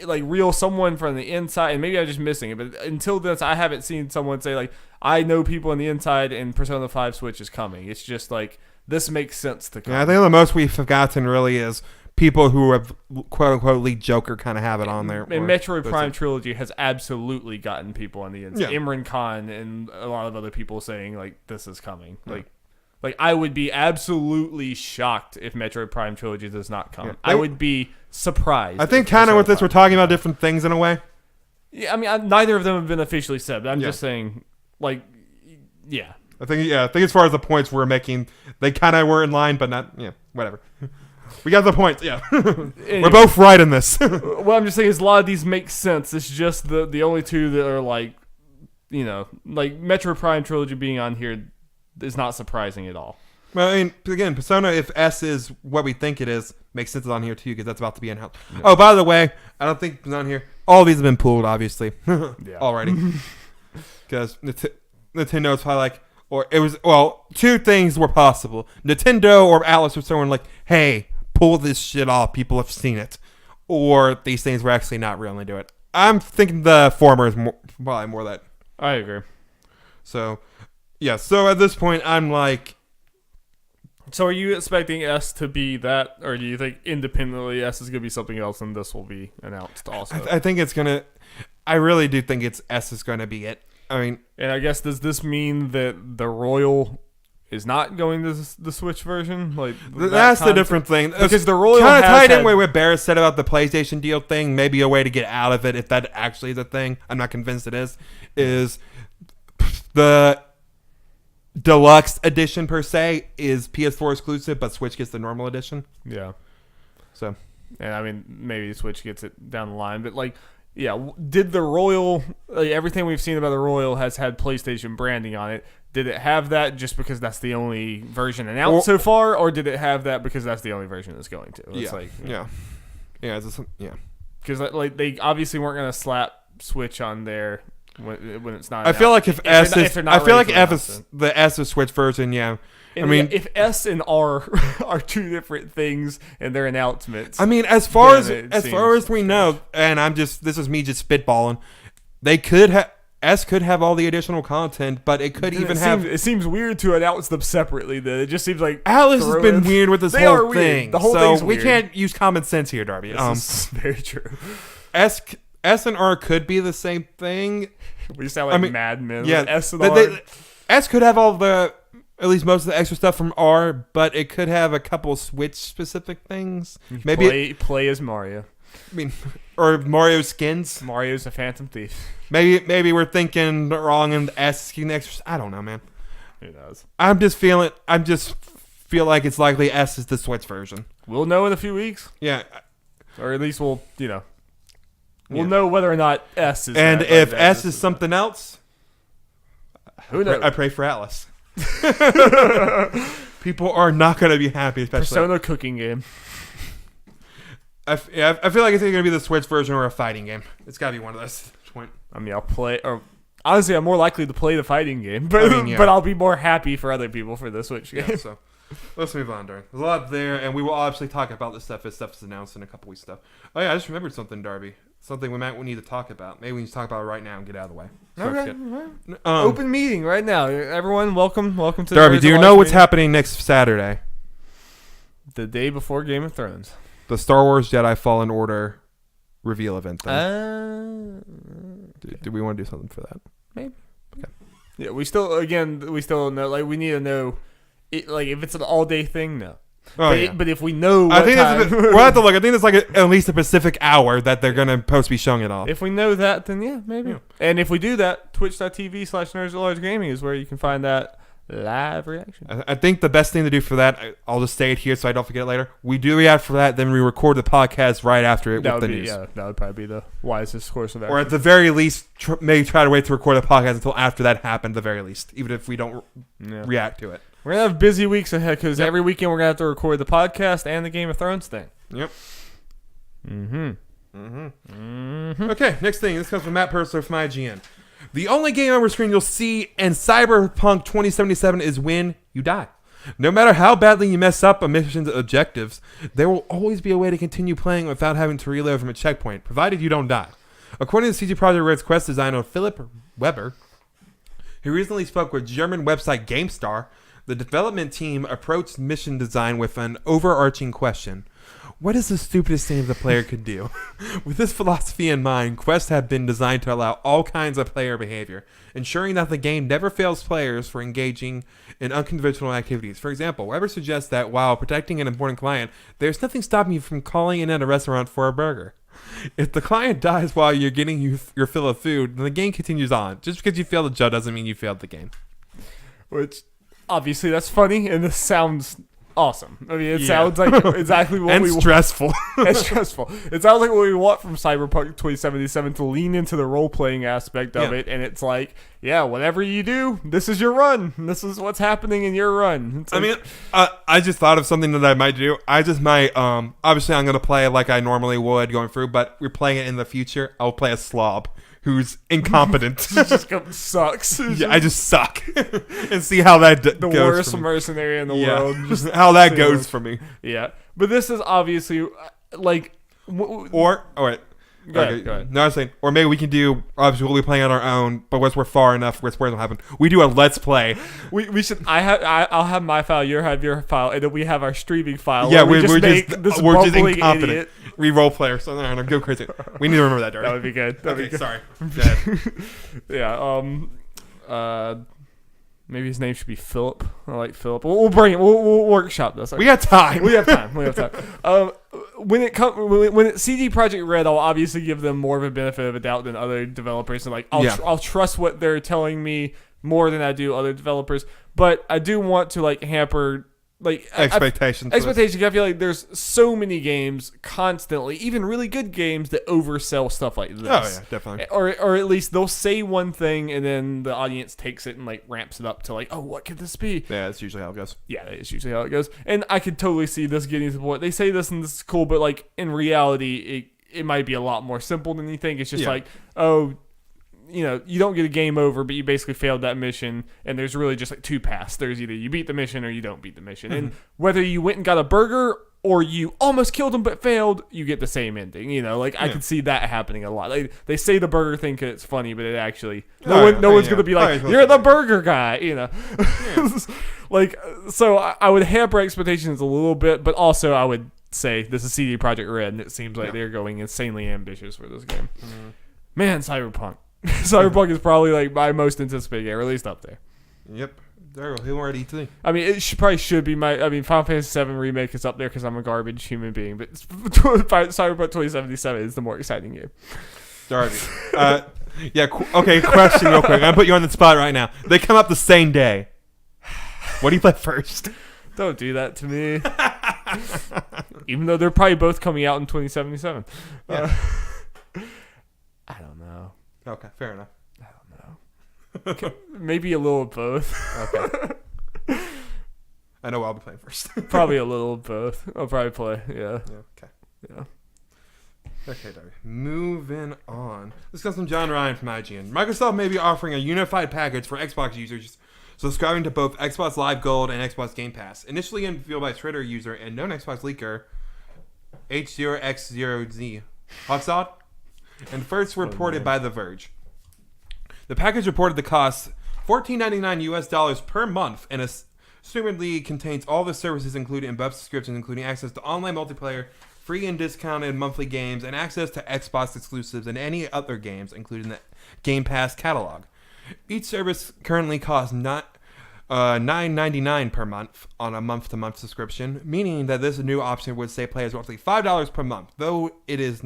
real someone from the inside, and maybe I'm just missing it, but until this I haven't seen someone say like, I know people on the inside and Persona 5 Switch is coming. It's just like, this makes sense to come. Yeah, I think the most we've forgotten really is people who have quote unquote leaked Joker kind of have it on there. And Metroid Prime trilogy has absolutely gotten people on the inside. Yeah. Imran Khan and a lot of other people saying like, this is coming. Yeah. Like, Like, I would be absolutely shocked if Metroid Prime Trilogy does not come. Yeah. I would be surprised. I think kind of with this, we're talking about different things in a way. Yeah, I mean, neither of them have been officially said. But I'm Yeah. just saying, like, yeah. I think as far as the points we're making, they kind of were in line, but not, whatever. We got the points, yeah. Anyway. We're both right in this. What I'm just saying is a lot of these make sense. It's just the only two that are like, like Metroid Prime Trilogy being on here is not surprising at all. Well, I mean, again, Persona, if S is what we think it is, makes sense it's on here too, because that's about to be in-house. Yeah. Oh, by the way, I don't think it's on here. All these have been pulled, obviously, already. Because Nintendo's probably like, two things were possible. Nintendo or Atlas or someone like, hey, pull this shit off. People have seen it. Or these things were actually not real and they do it. I'm thinking the former is probably more that. I agree. So, yeah. So at this point, I'm like. So are you expecting S to be that? Or do you think independently S is going to be something else and this will be announced also? I think it's going to. I really do think S is going to be it. I mean. And I guess, does this mean that the Royal is not going to the Switch version? Like that's the different thing. Because the Royal kind of tied in with what Barrett said about the PlayStation deal thing. Maybe a way to get out of it, if that actually is a thing. I'm not convinced it is. Is the deluxe edition per se is PS4 exclusive, but Switch gets the normal edition. Yeah. So, and I mean, maybe Switch gets it down the line, but like. Yeah, did the Royal, everything we've seen about the Royal has had PlayStation branding on it. Did it have that just because that's the only version announced so far, or did it have that because that's the only version it's going to? It's Because like they obviously weren't going to slap Switch on there when it's not. I feel like if S is the S is Switch version, yeah. And I mean, if S and R are two different things in their announcements. I mean, as far as we know, and this is me just spitballing. They could have S could have all the additional content, but it could It seems weird to announce them separately. Though it just seems like Alice has been weird with this whole thing. The whole thing's we weird. can't use common sense here, Darby. This is very true. S and R could be the same thing. We sound like Mad Men. Yeah, S and R. S could have all the. At least most of the extra stuff from R, but it could have a couple Switch-specific things. Maybe play as Mario. I mean, or Mario skins. Mario's a Phantom Thief. Maybe we're thinking wrong and asking extra. I don't know, man. Who knows? I just feel like it's likely S is the Switch version. We'll know in a few weeks. Yeah, or at least we'll know whether or not S is. And if S is something else, who knows? I pray for Atlas. People are not going to be happy, especially Persona cooking game. I feel like it's either going to be the Switch version or a fighting game. It's got to be one of those. I mean, I'll play. Or honestly, I'm more likely to play the fighting game, but but I'll be more happy for other people for the Switch game. Yeah, so let's move on, Darby. There's a lot there, and we will obviously talk about this stuff as stuff is announced in a couple weeks. Stuff. Oh yeah, I just remembered something, Darby. Something we need to talk about. Maybe we need to talk about it right now and get out of the way. Okay. Open meeting right now. Everyone, welcome to Darby. Do you know what's happening next Saturday? The day before Game of Thrones. The Star Wars Jedi Fallen Order reveal event. Do we want to do something for that? Maybe. Okay. Yeah, we still don't know. Like, we need to know. If it's an all-day thing, no. But if we know what time... we'll have to look. I think it's like at least a specific hour that they're going to supposed to be showing it off. If we know that, then yeah, maybe. Yeah. And if we do that, twitch.tv/nerdsatlargegaming is where you can find that live reaction. I think the best thing to do for that, I'll just say it here so I don't forget it later. We do react for that, then we record the podcast right after it with the news. Yeah, that would probably be the wisest course of action. Or at the very least, maybe try to wait to record the podcast until after that happened, at the very least, even if we don't react to it. We're going to have busy weeks ahead because every weekend we're going to have to record the podcast and the Game of Thrones thing. Yep. Okay, next thing. This comes from Matt Pursler from IGN. The only game on our screen you'll see in Cyberpunk 2077 is when you die. No matter how badly you mess up a mission's objectives, there will always be a way to continue playing without having to reload from a checkpoint, provided you don't die. According to CD Projekt Red's quest designer Philip Weber, who recently spoke with German website GameStar, the development team approached mission design with an overarching question. What is the stupidest thing the player could do? With this philosophy in mind, quests have been designed to allow all kinds of player behavior, ensuring that the game never fails players for engaging in unconventional activities. For example, Weber suggests that while protecting an important client, there's nothing stopping you from calling in at a restaurant for a burger. If the client dies while you're getting your fill of food, then the game continues on. Just because you failed the job doesn't mean you failed the game. Which, obviously, that's funny, and this sounds awesome. I mean, it sounds like exactly what we want. Stressful. It's stressful. It sounds like what we want from Cyberpunk 2077 to lean into the role-playing aspect of it, and it's like, yeah, whatever you do, this is your run. This is what's happening in your run. I mean, I just thought of something that I might do. I just might, obviously I'm going to play it like I normally would going through, but we're playing it in the future. I'll play a slob who's incompetent. Just sucks. Yeah, I just suck. And see how that goes. The worst mercenary in the world. Just how that goes for me. Yeah. But this is obviously, like... Go ahead. No, I was saying, or maybe we can do, obviously we'll be playing on our own, but once we're far enough, where it'll happen, we do a let's play. We should, I'll have my file, you have your file, and then we have our streaming file. Yeah, we're just incompetent. Idiot. We role players, so no, go crazy. We need to remember that, Darby. That would be good. That'd be good. Sorry. Go ahead. Yeah, maybe his name should be Philip. I like Philip. We'll bring it. We'll workshop this. We got time. We have time. When CD Projekt Red, I'll obviously give them more of a benefit of a doubt than other developers. And I'll trust what they're telling me more than I do other developers. But I do want to hamper expectations. I feel like there's so many games constantly, even really good games, that oversell stuff like this. Oh yeah, definitely. Or at least they'll say one thing and then the audience takes it and ramps it up to oh, what could this be? Yeah, that's usually how it goes. Yeah, that is usually how it goes. And I could totally see this getting to the point. They say this and this is cool, but in reality, it might be a lot more simple than you think. It's just you don't get a game over, but you basically failed that mission, and there's really just two paths. There's either you beat the mission or you don't beat the mission. And whether you went and got a burger or you almost killed him but failed, you get the same ending. I could see that happening a lot. They say the burger thing 'cause it's funny, but it actually no one's gonna be like, you're the burger guy. So I would hamper expectations a little bit, but also I would say this is CD Projekt Red, and it seems like they're going insanely ambitious for this game. Man, Cyberpunk. Cyberpunk is probably my most anticipated game, or at least up there. Yep. There we go. More E3. I mean, it probably should be Final Fantasy VII Remake is up there because I'm a garbage human being, but Cyberpunk 2077 is the more exciting game. Darby. Okay, question real quick. I'm going to put you on the spot right now. They come up the same day. What do you play first? Don't do that to me. Even though they're probably both coming out in 2077. Yeah. I don't know. Okay, fair enough. I don't know. Maybe a little of both. Okay. I know what I'll be playing first. Probably a little of both. I'll probably play, yeah. Okay. Yeah. Okay, Darby. Moving on. Let's get some John Ryan from IGN. Microsoft may be offering a unified package for Xbox users subscribing to both Xbox Live Gold and Xbox Game Pass. Initially unveiled by Twitter user and known Xbox leaker H0X0Z. Hotsod? And first reported by The Verge. The package reported to cost $14.99 US per month and assumedly contains all the services included in both subscriptions, including access to online multiplayer, free and discounted monthly games, and access to Xbox exclusives and any other games, including the Game Pass catalog. Each service currently costs $9.99 per month on a month-to-month subscription, meaning that this new option would save players roughly $5 per month, though it is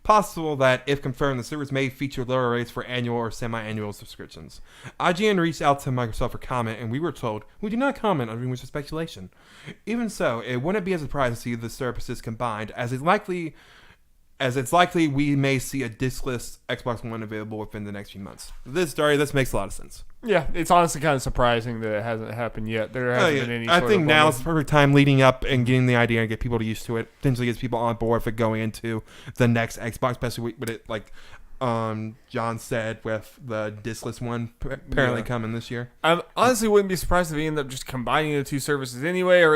possible that, if confirmed, the service may feature lower rates for annual or semi-annual subscriptions. IGN reached out to Microsoft for comment, and we were told, we do not comment on rumors or speculation. Even so, it wouldn't be a surprise to see the services combined, as it's likely we may see a diskless Xbox One available within the next few months. This makes a lot of sense. Yeah, it's honestly kind of surprising that it hasn't happened yet. There hasn't been any. I think now is the perfect time leading up and getting the idea and get people used to it. Potentially gets people on board for going into the next Xbox, especially with it John said, with the diskless one apparently coming this year. I honestly wouldn't be surprised if they end up just combining the two services anyway, or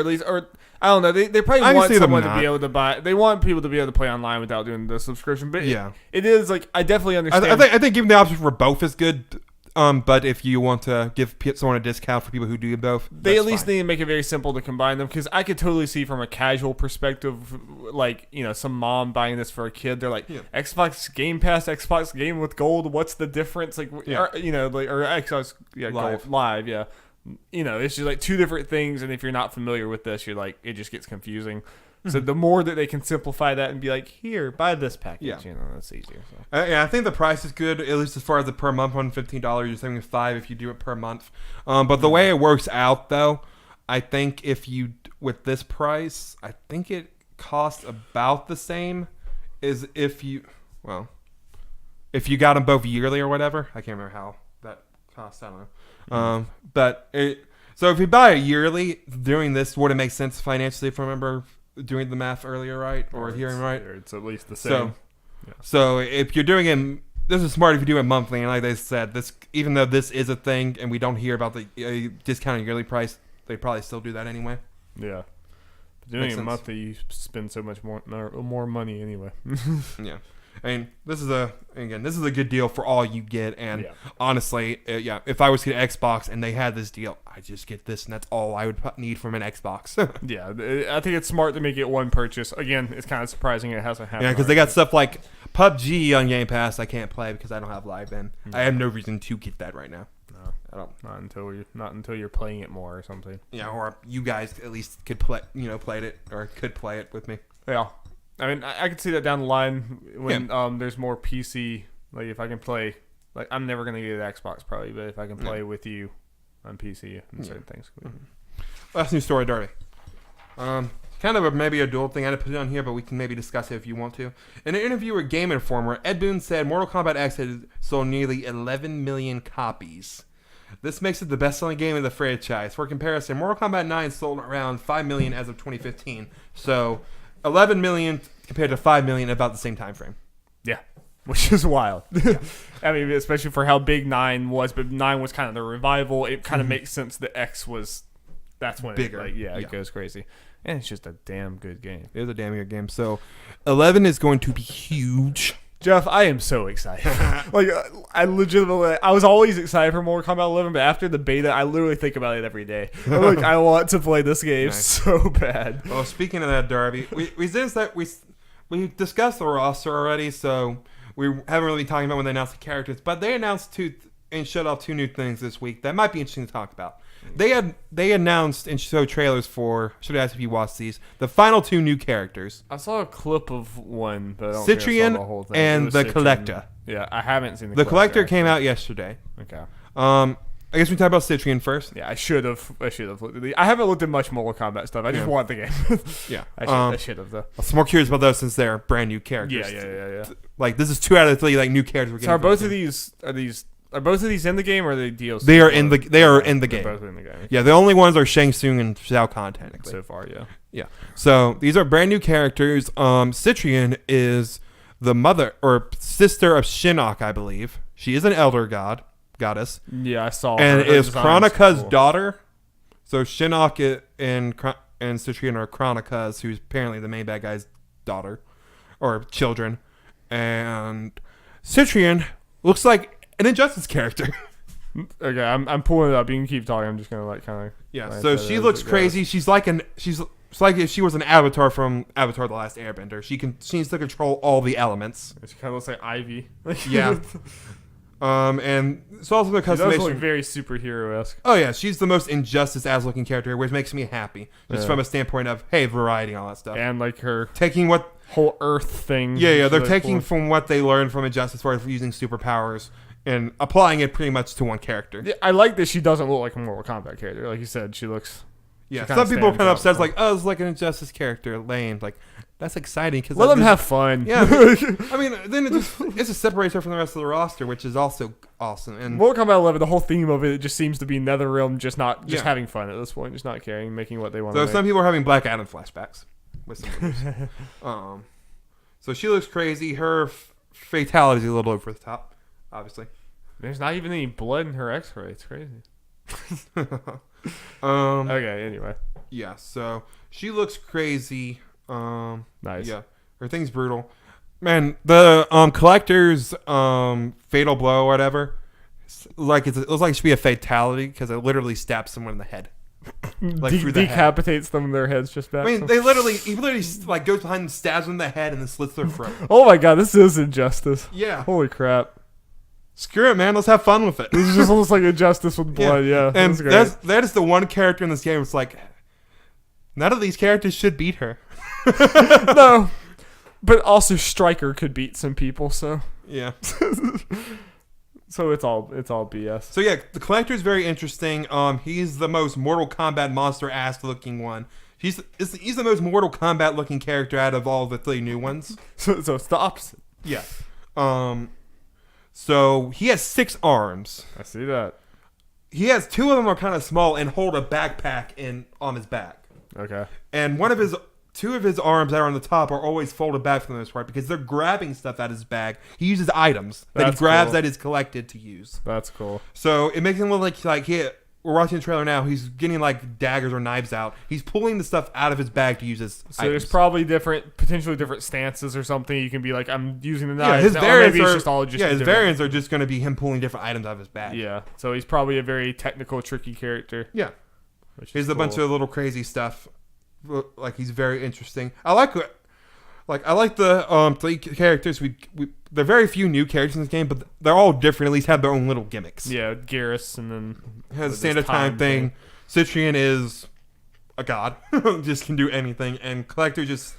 I don't know. They probably want someone to be able to buy. They want people to be able to play online without doing the subscription. But it is I definitely understand. I think giving the option for both is good. But if you want to give someone a discount for people who do both, they at least need to make it very simple to combine them, because I could totally see from a casual perspective, like, some mom buying this for a kid. They're like, Xbox Game Pass, Xbox Game with Gold. What's the difference? Like, or Xbox Live. Gold Live, yeah. It's just like two different things, and if you're not familiar with this, you're like, it just gets confusing. So the more that they can simplify that and be like, here, buy this package, that's easier. So. I think the price is good, at least as far as the per month one, $15. You're saving $5 if you do it per month. But the way it works out, though, I think with this price, I think it costs about the same as if you got them both yearly or whatever. I can't remember how that costs. I don't know. So if you buy it yearly, doing this wouldn't make sense financially, if I remember doing the math earlier, right? Or hearing right? It's at least the same. So if you're doing it, this is smart if you do it monthly. And like they said, even though this is a thing and we don't hear about the discounted yearly price, they probably still do that anyway. Yeah. But doing it monthly, you spend so much more money anyway. Yeah. I mean, this is a good deal for all you get. And honestly, if I was to get Xbox and they had this deal, I just get this, and that's all I would need from an Xbox. Yeah, I think it's smart to make it one purchase. Again, it's kind of surprising it hasn't happened. Yeah, because they got stuff like PUBG on Game Pass I can't play because I don't have Live in. I have no reason to get that right now. No, I don't. Not until you're playing it more or something. Yeah, or you guys at least could play it with me. Yeah. I mean, I could see that down the line when there's more PC. Like, if I can play, like, I'm never gonna get an Xbox probably, but if I can play with you on PC and certain things. Last news story, Darby. Kind of maybe a dual thing. I didn't put it on here, but we can maybe discuss it if you want to. In an interview with Game Informer, Ed Boon said Mortal Kombat X had sold nearly 11 million copies. This makes it the best-selling game in the franchise. For comparison, Mortal Kombat 9 sold around 5 million as of 2015. So 11 million compared to 5 million about the same time frame. Yeah, which is wild. I mean, especially for how big 9 was, but 9 was kind of the revival. It kind of makes sense that X was, that's when bigger. It goes crazy. And it's just a damn good game. It is a damn good game. So 11 is going to be huge. Jeff, I am so excited. I was always excited for Mortal Kombat 11, but after the beta, I literally think about it every day. I'm like, I want to play this game so bad. Well, speaking of that, Darby, we discussed the roster already, so we haven't really been talking about when they announced the characters, but they announced and showed off 2 new things this week that might be interesting to talk about. They announced and showed trailers for, should I ask if you watched these, the final 2 new characters. I saw a clip of one, but I don't think I saw the whole thing. And the Collector. Yeah, I haven't seen the Collector. Came out yesterday. Okay. I guess we talk about Citrian first. Yeah, I should have looked at I haven't looked at much Mortal Kombat stuff. I just want the game. Yeah. I should have though. I'm more curious about those since they're brand new characters. Yeah. Like, this is 2 out of 3 like new characters we're getting. So are both of these in the game, or are they DLC? They are in the game. They're both in the game. Yeah, the only ones are Shang Tsung and Shao Kahn technically. So far, yeah. Yeah. So these are brand new characters. Citrian is the mother or sister of Shinnok, I believe. She is an elder goddess. Yeah, I saw. And is Kronika's daughter. So Shinnok and Citrian are Kronika's, who's apparently the main bad guy's daughter or children. And Citrian looks like an Injustice character. Okay, I'm pulling it up. You can keep talking. I'm just gonna kind of. Yeah. So she looks crazy. She's like if she was an avatar from Avatar: The Last Airbender. She needs to control all the elements. She kind of looks like Ivy. Yeah. And so also the customization. She does look very superhero-esque. Oh yeah, she's the most Injustice-as looking character, which makes me happy, just from a standpoint of variety and all that stuff. And like her taking what whole Earth thing. Yeah. They're taking from what they learned from Injustice, as far as using superpowers. And applying it pretty much to one character. Yeah, I like that she doesn't look like a Mortal Kombat character. Like you said, she looks... Yeah, some people are kind of upset. Like, it's like an Injustice character. Lame. Like, that's exciting. Cause let them have fun. Yeah. I mean, then it just separates her from the rest of the roster, which is also awesome. And Mortal Kombat 11, the whole theme of it just seems to be NetherRealm just having fun at this point. Just not caring, making what they want to make. So some people are having Black Adam flashbacks. With some so she looks crazy. Her fatality is a little over the top, obviously. There's not even any blood in her X-ray. It's crazy. Okay. Anyway. Yeah. So she looks crazy. Nice. Yeah. Her thing's brutal. Man, the Collector's fatal blow or whatever like it looks like it should be a fatality because it literally stabs someone in the head. Through the decapitates them in their heads just back. I mean, he literally like goes behind and stabs them in the head and then slits their throat. Oh my god, this is Injustice. Yeah. Holy crap. Screw it, man. Let's have fun with it. This is just almost like Injustice with blood, yeah. And that is the one character in this game. It's like, none of these characters should beat her. No. But also Stryker could beat some people, so. Yeah. So it's all BS. So yeah, the collector is very interesting. He's the most Mortal Kombat monster-ass looking one. He's the most Mortal Kombat looking character out of all the 3 new ones. So it's the opposite. Yeah. So he has 6 arms. I see that. He has 2 of them are kind of small and hold a backpack on his back. Okay. And 2 of his arms that are on the top are always folded back for the most part because they're grabbing stuff out of his bag. He uses items that he grabs that is collected to use. That's cool. So it makes him look like we're watching the trailer now. He's getting like daggers or knives out. He's pulling the stuff out of his bag to use as so items. there's probably potentially different stances or something. You can be like, I'm using the knife. Yeah, his variants his variants are just going to be him pulling different items out of his bag. Yeah, so he's probably a very technical, tricky character. Yeah, he's cool. A bunch of little crazy stuff. Like he's very interesting. I like the 3 characters. There are very few new characters in this game, but they're all different. At least have their own little gimmicks. Yeah, Garrus, and then has a standard time thing. Citrian is a god, just can do anything, and Collector just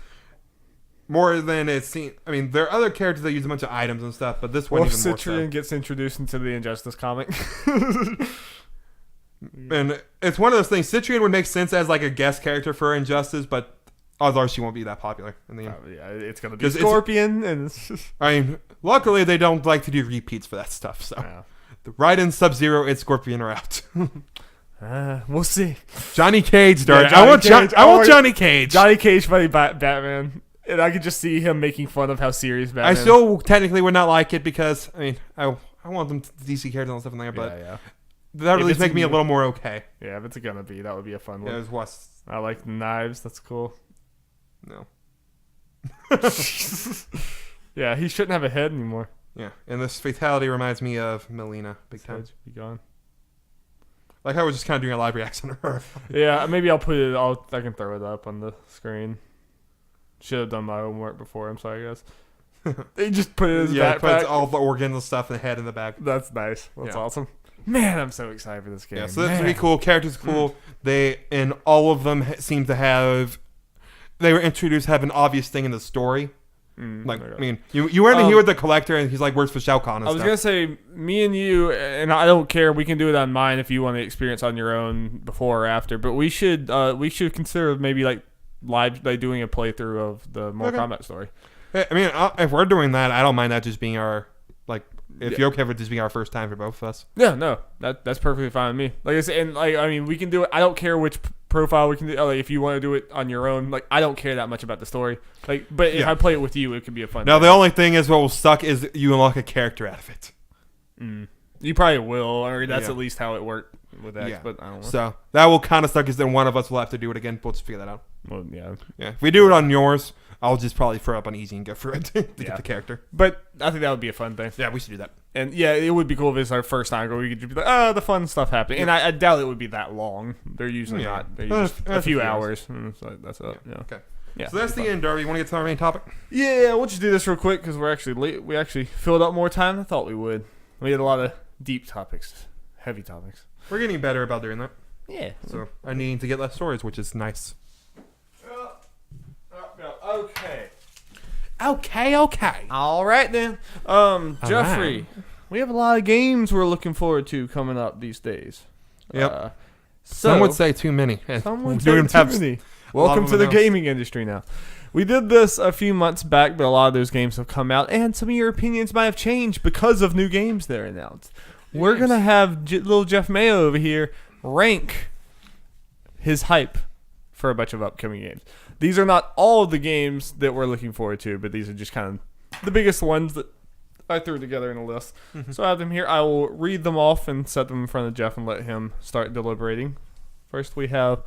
more than it's seen. I mean, there are other characters that use a bunch of items and stuff, but this one even more so. Citrian gets introduced into the Injustice comic. And it's one of those things. Citrian would make sense as like a guest character for Injustice, but odds are she won't be that popular in the end. Yeah, it's gonna be Scorpion, and it's just... I mean, luckily they don't like to do repeats for that stuff. So, yeah. Right in Sub-Zero and Scorpion are out. We'll see. Johnny Cage, darn it. I want Johnny Cage. Johnny Cage fighting Batman, and I could just see him making fun of how serious Batman. I still technically would not like it because I mean I want them to DC characters and stuff in there, but. Yeah. That would at least make me a little more okay. Yeah, if it's gonna be, that would be a fun one. Yeah, I like the knives. That's cool. No. Yeah, he shouldn't have a head anymore. Yeah, and this fatality reminds me of Melina, big time. Be gone. Like I was just kind of doing a live reaction to her. Yeah, maybe I'll put it. I can throw it up on the screen. Should have done my homework before. I'm sorry, guys. They just put it in his backpack. Puts all the organs and stuff and the head in the back. That's nice. That's awesome. Man, I'm so excited for this game. Yeah, so that's gonna be cool. Characters cool. And all of them seem to have. They were introduced to have an obvious thing in the story. I mean, you were in here with the collector, and he's like works for Shao Kahn. And I was gonna say, me and you, and I don't care. We can do it on mine if you want to experience on your own before or after. But we should consider maybe like doing a playthrough of the Mortal Kombat story. I mean, if we're doing that, I don't mind that just being our If you're okay with this being our first time for both of us. Yeah, no, that's perfectly fine with me. Like I said, and I mean, we can do it. I don't care which profile we can do. Like, if you want to do it on your own, like I don't care that much about the story. Like, but if I play it with you, it could be a fun. Now the only thing is, what will suck is you unlock a character out of it. You probably will, or that's at least how it worked with X. But I don't know. So that will kind of suck, is then one of us will have to do it again. We'll just figure that out. Well, yeah. If we do it on yours, I'll just probably throw up on easy and go for it to get the character. But I think that would be a fun thing. Yeah, we should do that. And yeah, it would be cool if it's our first time. We could just be like, the fun stuff happening. And I doubt it would be that long. They're usually not. They're just a few hours. So that's it. Yeah. Okay. Yeah, so that's the end, Darby. You want to get to our main topic? Yeah, we'll just do this real quick because we're actually late. We actually filled up more time than I thought we would. We had a lot of deep topics, heavy topics. We're getting better about doing that. Yeah. So I need to get less stories, which is nice. Okay. All right then. Jeffrey, we have a lot of games we're looking forward to coming up these days. Yep. Some would say too many. Some would say too many. Welcome to the gaming industry now. We did this a few months back, but a lot of those games have come out, and some of your opinions might have changed because of new games they're announced. We're going to have little Jeff Mayo over here rank his hype for a bunch of upcoming games. These are not all of the games that we're looking forward to, but these are just kind of the biggest ones that I threw together in a list. So I have them here. I will read them off and set them in front of Jeff and let him start deliberating. First, we have,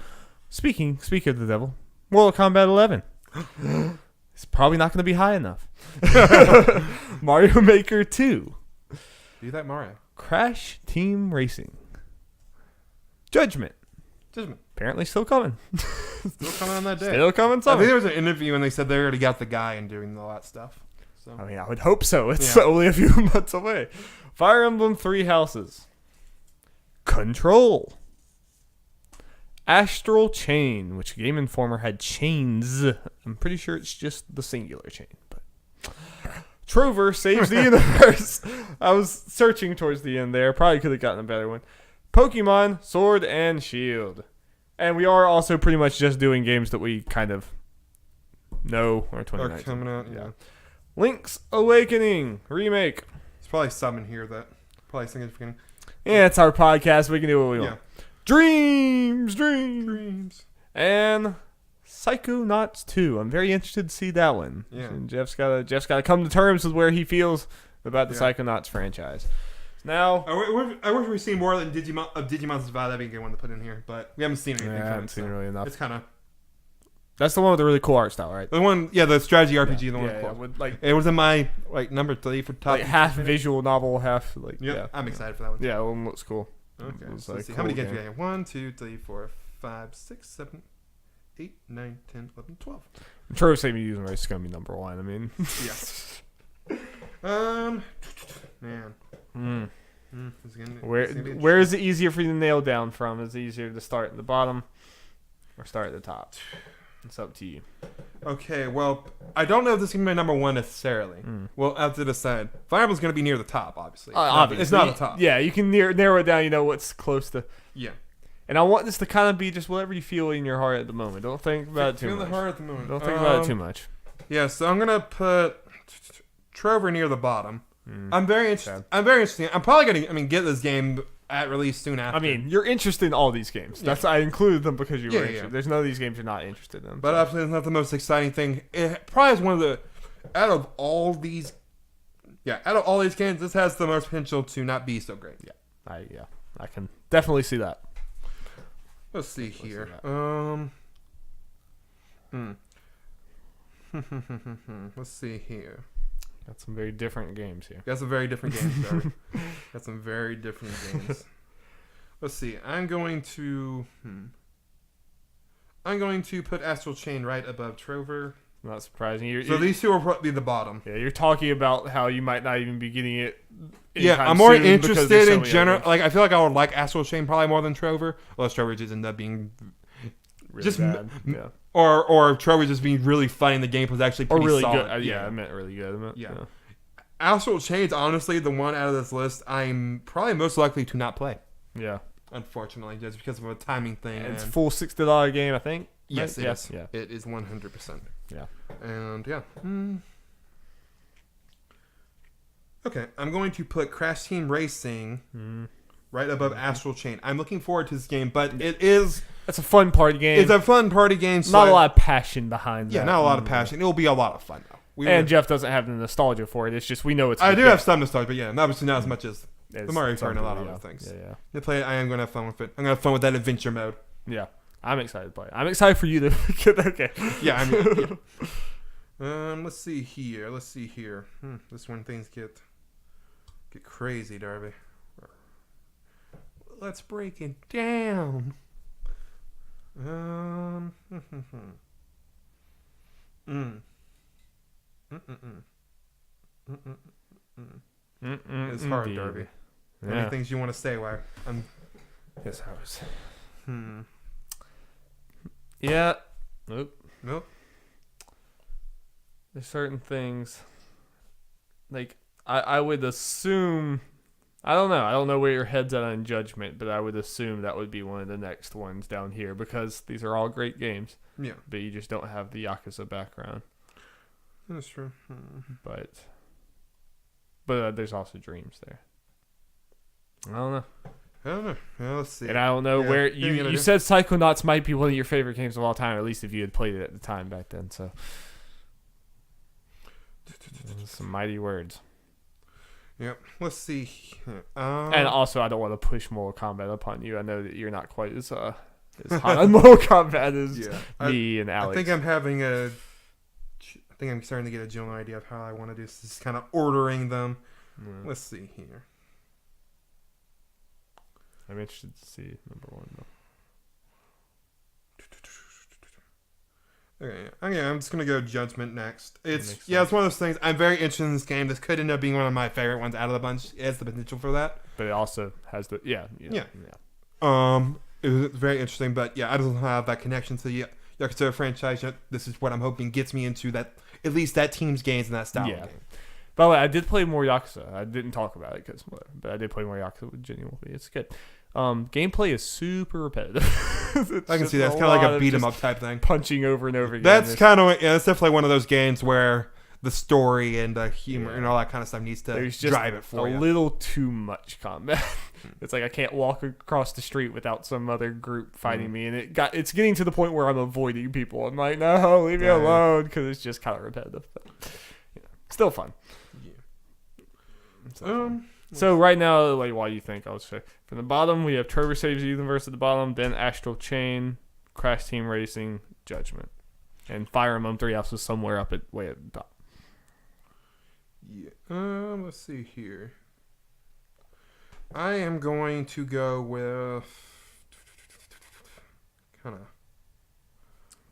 speak of the devil, Mortal Kombat 11. It's probably not going to be high enough. Mario Maker 2. Do that, Mario. Crash Team Racing. Judgment. Apparently still coming. Still coming on that day. Still coming I summer. think there was an interview and they said they already got the guy and doing all that stuff. So I mean, I would hope so. It's only a few months away. Fire Emblem Three Houses. Control. Astral Chain, which Game Informer had chains. I'm pretty sure it's just the singular chain. But Trover Saves the Universe. I was searching towards the end there. Probably could have gotten a better one. Pokemon Sword and Shield. And we are also pretty much just doing games that we kind of know are 2019. are coming out. Yeah. Link's Awakening Remake. There's probably some in here that probably significant. Yeah, it's our podcast. We can do what we want. Dreams. And Psychonauts 2. I'm very interested to see that one. Yeah. And Jeff's got to come to terms with where he feels about the Psychonauts franchise. Now, I wish we'd seen more than Digimon's Divide. That'd be a good one to put in here, but we haven't seen anything. I haven't seen really enough. It's kind of. That's the one with the really cool art style, right? The one, the strategy RPG, the one. Yeah, with it was in my number 3 for top. Like half visual novel, half I'm excited for that one. Yeah, that one looks cool. Okay, so let's see. Cool How many games game. do we have? 1, 2, 3, 4, 5, 6, 7, 8, 9, 10, 11, 12. I'm sure Saving Using Race is going to be number 1. I mean, Yes. Man. Where is it easier for you to nail down from? Is it easier to start at the bottom or start at the top? It's up to you. Okay, well, I don't know if this is going to be my number 1 necessarily. We'll have to decide. Fire Emblem's going to be near the top, obviously. Obviously. It's not the top. Yeah, you can narrow it down. You know what's close to. Yeah. And I want this to kind of be just whatever you feel in your heart at the moment. Don't think about it too much. Feel the heart at the moment. Don't think about it too much. Yeah, so I'm going to put Trover near the bottom. I'm very interested. I'm probably going to get this game at release soon after. I mean, you're interested in all these games. That's I included them because you were interested. Yeah. There's none of these games you're not interested in. But absolutely, it's not the most exciting thing. It probably is one of the out of all these games, this has the most potential to not be so great. I can definitely see that. Let's see here. Let's see here. Got some very different games here. Got some very different games, Darby. Got some very different games. Let's see. I'm going to put Astral Chain right above Trover. Not surprising. So these two will probably be the bottom. Yeah, you're talking about how you might not even be getting it. I'm more interested in general. Like, I feel like I would like Astral Chain probably more than Trover. Unless Trover just ended up being really just bad. Yeah. Or Trover just being really funny and the game was actually pretty really solid. Good. I meant really good. Yeah. Astral Chain's honestly the one out of this list I'm probably most likely to not play. Yeah. Unfortunately, just because of a timing thing. And it's a full $60 game, I think. Yes, right? it is. Yeah. It is 100%. Yeah. And yeah. Okay, I'm going to put Crash Team Racing right above Astral Chain. I'm looking forward to this game, but it is... It's a fun party game. It's a fun party game. So not a lot of passion behind that. Yeah, not a lot of passion. It will be a lot of fun, though. Jeff doesn't have the nostalgia for it. It's just we know it's... I do have some nostalgia, but yeah, obviously not as much as the Mario Kart and a lot of other things. Yeah. To play it, I am going to have fun with it. I'm going to have fun with that adventure mode. Yeah. I'm excited to play it. I'm excited for you to get okay. Yeah, I mean... Yeah. Let's see here. This one things get crazy, Darby. Let's break it down. It's hard, Darby. Any things you want to say? Why? Yes, I was. Yeah. Nope. There's certain things, like I would assume. I don't know. I don't know where your head's at on Judgment, but I would assume that would be one of the next ones down here because these are all great games. Yeah. But you just don't have the Yakuza background. That's true. But there's also Dreams there. I don't know. Well, let's see. And I don't know where you said Psychonauts might be one of your favorite games of all time, or at least if you had played it at the time back then. So, some mighty words. Yep. Let's see. And also, I don't want to push Mortal Kombat upon you. I know that you're not quite as hot on Mortal Kombat as me and Alex. I think I'm starting to get a general idea of how I want to do this. Just kind of ordering them. Let's see here. I'm interested to see number 1 though. Okay, I'm just gonna go Judgment next. It's Makes it's one of those things. I'm very interested in this game. This could end up being one of my favorite ones out of the bunch. It has the potential for that. But it also has the yeah. It was very interesting, but I don't have that connection to the Yakuza franchise yet. This is what I'm hoping gets me into that, at least that team's games and that style of game. By the way, I did play more Yakuza. I didn't talk about it but I did play more Yakuza with Genuinely. It's good. Gameplay is super repetitive. I can see that. It's kind of like a beat 'em up type thing. Punching over and over again. That's kind of it's definitely one of those games where the story and the humor and all that kind of stuff needs to drive it for you. A little too much combat. It's like I can't walk across the street without some other group fighting me, and it's getting to the point where I'm avoiding people. I'm like, no, leave me alone, because it's just kind of repetitive. But, still fun. So right now, like, why do you think? I'll say from the bottom we have Trover Saves the Universe at the bottom, then Astral Chain, Crash Team Racing, Judgment, and Fire Emblem 3 Houses somewhere up way at the top. Let's see here. I am going to go with kind of.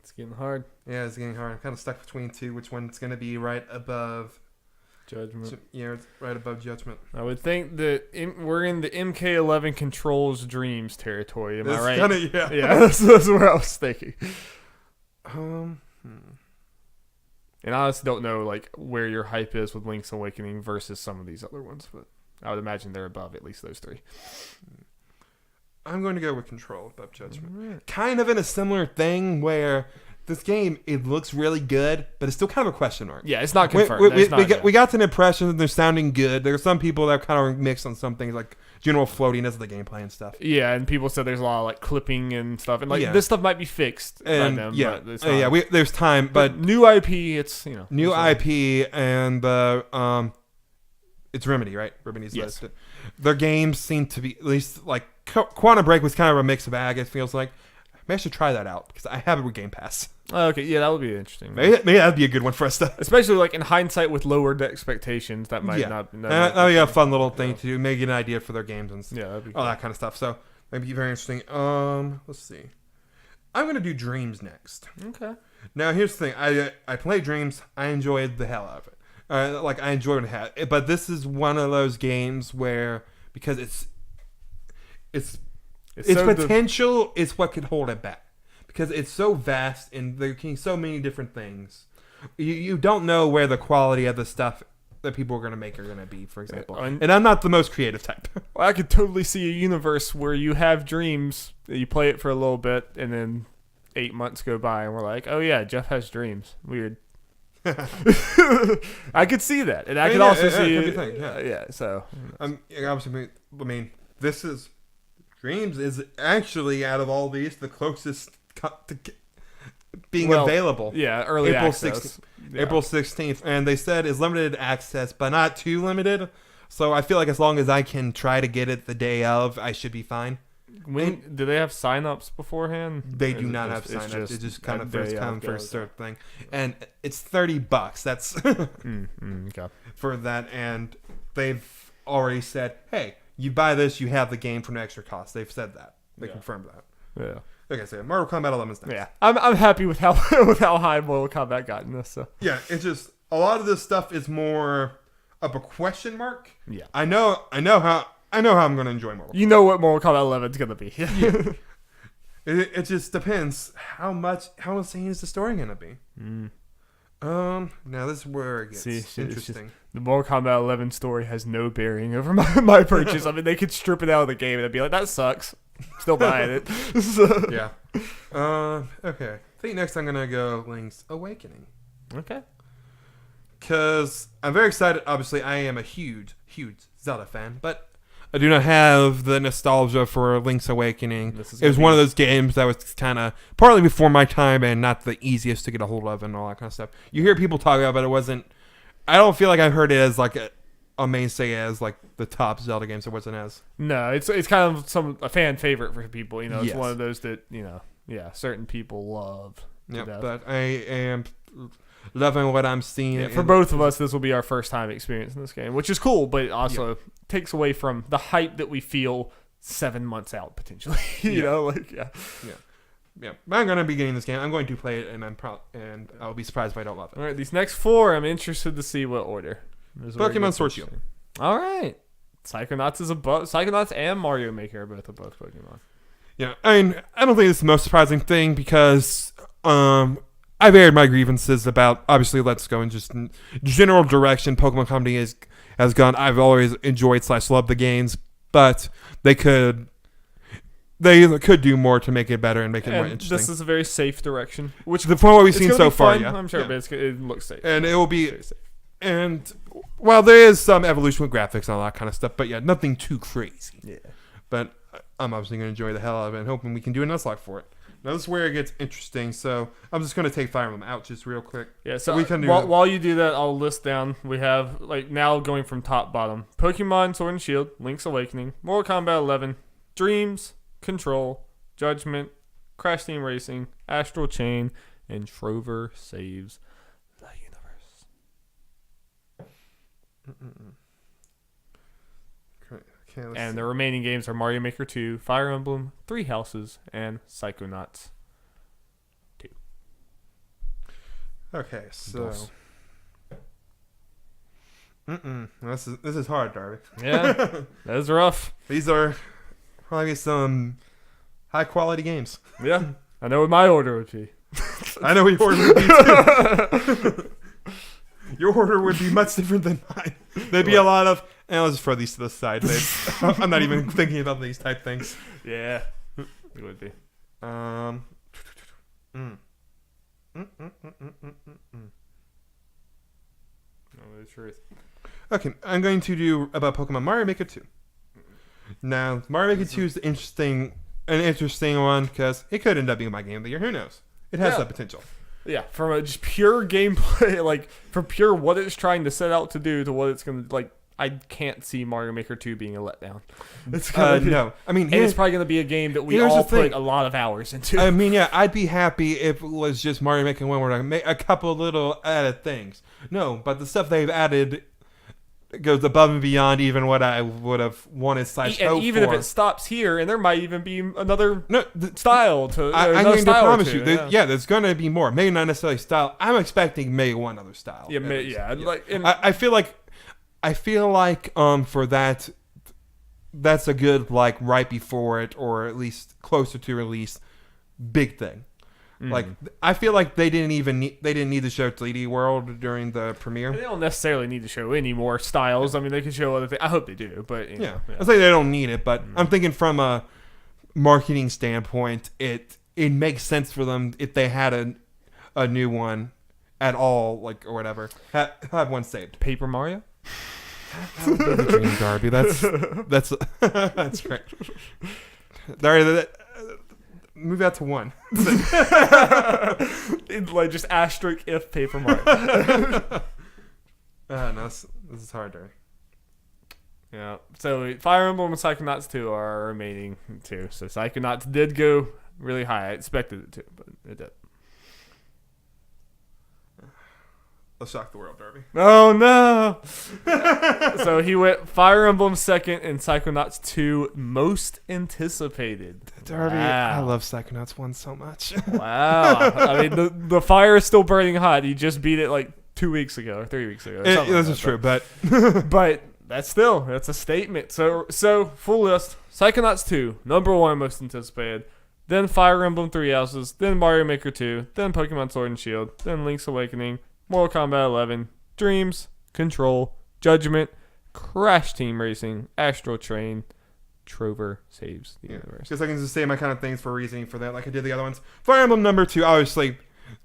It's getting hard. Yeah, it's getting hard. I'm kind of stuck between two. Which one's going to be right above? Judgment. It's right above Judgment. I would think that we're in the MK11 Controls Dreams territory. Am I right? Yeah, that's where I was thinking. And I honestly don't know like where your hype is with Link's Awakening versus some of these other ones, but I would imagine they're above at least those 3. I'm going to go with Control above Judgment. Right. Kind of in a similar thing where this game, it looks really good, but it's still kind of a question mark. Yeah, it's not confirmed. We got an impression that they're sounding good. There are some people that kind of mixed on some things, like general floatiness of the gameplay and stuff. Yeah, and people said there's a lot of like clipping and stuff, and like this stuff might be fixed and, by them. But it's not. There's time, but new IP, it's new IP and it's Remedy, right? Remedy's list. Their games seem to be at least like Quantum Break was kind of a mixed bag. It feels like. Maybe I should try that out because I have it with Game Pass. Okay, yeah, that would be interesting. Maybe that'd be a good one for us to. Especially like in hindsight with lowered expectations, that might not. That'd be a fun little thing to do. Maybe get an idea for their games and that'd be all that kind of stuff. So maybe very interesting. Let's see. I'm gonna do Dreams next. Okay. Now here's the thing. I played Dreams. I enjoyed the hell out of it. I enjoyed it. But this is one of those games where because its potential is what could hold it back because it's so vast and there can be so many different things. You don't know where the quality of the stuff that people are going to make are going to be, for example. And I'm not the most creative type. Well, I could totally see a universe where you have Dreams, you play it for a little bit, and then 8 months go by and we're like, oh yeah, Jeff has Dreams. Weird. I could see that, and I could also see so obviously, I mean, this is Dreams is actually out of all these the closest to being available. Yeah, early April access. 16th, April 16th, and they said it's limited access, but not too limited. So I feel like as long as I can try to get it the day of, I should be fine. Do they have sign-ups beforehand? They do not have sign-ups. It's just kind of first come, first served thing. And it's $30. That's okay. For that, and they've already said, hey, you buy this, you have the game for an extra cost. They've said that. They confirmed that. Yeah. Like I said, Mortal Kombat 11 is next. Yeah. I'm happy with how high Mortal Kombat got in this. So. Yeah, it's just a lot of this stuff is more of a question mark. Yeah. I know how I'm going to enjoy Mortal Kombat. You know what Mortal Kombat 11 is going to be. Yeah. It just depends how insane is the story going to be. Now this is where it gets interesting. The Mortal Kombat 11 story has no bearing over my purchase. I mean, they could strip it out of the game and I'd be like, that sucks. Still buying it. So. Yeah. Okay. I think next I'm gonna go Link's Awakening. Okay. Because I'm very excited. Obviously, I am a huge Zelda fan, but I do not have the nostalgia for Link's Awakening. It was one of those games that was kind of partly before my time and not the easiest to get a hold of and all that kind of stuff. You hear people talk about it, but it wasn't. I don't feel like I've heard it as like a mainstay as like the top Zelda games. It wasn't as. No, it's kind of a fan favorite for people. You know, it's one of those that certain people love. Yeah, but I am loving what I'm seeing. Yeah, for both of us, this will be our first time experiencing this game, which is cool, but it also takes away from the hype that we feel 7 months out potentially. you know, like Yeah. But I'm gonna be getting this game. I'm going to play it, and I'll be surprised if I don't love it. All right, these next 4, I'm interested to see what order. Pokemon Sword Shield. All right, Psychonauts is above. Psychonauts and Mario Maker are both above Pokemon. Yeah, I mean, I don't think it's the most surprising thing because I've aired my grievances about, obviously, let's go in just general direction Pokemon Company has gone. I've always enjoyed / loved the games, but they could do more to make it better and make it more interesting. This is a very safe direction, which from what we've seen so far, yeah, I'm sure, yeah. but it looks safe, and it will be. Very safe. And while there is some evolution with graphics and all that kind of stuff, but yeah, nothing too crazy. Yeah, but I'm obviously going to enjoy the hell out of it and hoping we can do a Nuzlocke for it. Now this is where it gets interesting, so I'm just going to take Fire Emblem out just real quick. Yeah, so we can while you do that, I'll list down. We have, like, now going from top bottom: Pokemon Sword and Shield, Link's Awakening, Mortal Kombat 11, Dreams, Control, Judgment, Crash Team Racing, Astral Chain, and Trover Saves the Universe. Okay, and the remaining games are Mario Maker 2, Fire Emblem, Three Houses, and Psychonauts 2. Okay, so this is hard, Darby. Yeah, that is rough. These are probably some high quality games. Yeah, I know what my order would be. I know what your order would be too. Your order would be much different than mine. There'd be a lot of, and I'll just throw these to the side. I'm not even thinking about these type things. Yeah, it would be. No, the truth. Okay, I'm going to do about Pokemon Mario Maker 2. Now, Mario Maker 2 is an interesting one because it could end up being my game of the year. Who knows? It has that potential. Yeah, from a just pure gameplay, like from pure what it's trying to set out to do to what it's going to, like, I can't see Mario Maker 2 being a letdown. It's no. I mean, and it's probably going to be a game that we all put a lot of hours into. I mean, yeah, I'd be happy if it was just Mario Maker 1 where I make a couple of little added things. No, but the stuff they've added goes above and beyond even what I would have wanted / hoped and even for. if it stops here, and there might even be another style to. I'm going to promise you, yeah, there's going to be more. Maybe not necessarily style. I'm expecting maybe one other style. Yeah. Like, I feel like for that, that's a good, like, right before it or at least closer to release big thing. Like, I feel like they didn't need to show 3D World during the premiere. They don't necessarily need to show any more styles. I mean, they can show other things. I hope they do, but yeah. I say they don't need it, but I'm thinking from a marketing standpoint, it makes sense for them if they had a new one at all, like, or whatever. Have one saved. Paper Mario. That would be the dream, Darby. That's great. Darby, move that to 1. Like, just asterisk if Paper Mario. No, this is hard, Darby. Yeah. So Fire Emblem and Psychonauts 2 are our remaining 2. So Psychonauts did go really high. I expected it to, but it did. Let's shock the world, Darby. Oh no! So he went Fire Emblem second and Psychonauts 2 most anticipated. Darby, wow. I love Psychonauts 1 so much. Wow. I mean, the fire is still burning hot. He just beat it like 2 weeks ago or 3 weeks ago. This is true, but but that's a statement. So full list: Psychonauts 2, number 1 most anticipated. Then Fire Emblem 3 Houses. Then Mario Maker 2. Then Pokemon Sword and Shield. Then Link's Awakening. Mortal Kombat 11, Dreams, Control, Judgment, Crash Team Racing, Astral Train, Trover Saves the Universe. Because I can just say my kind of things for reasoning for that, like I did the other ones. Fire Emblem number 2, obviously,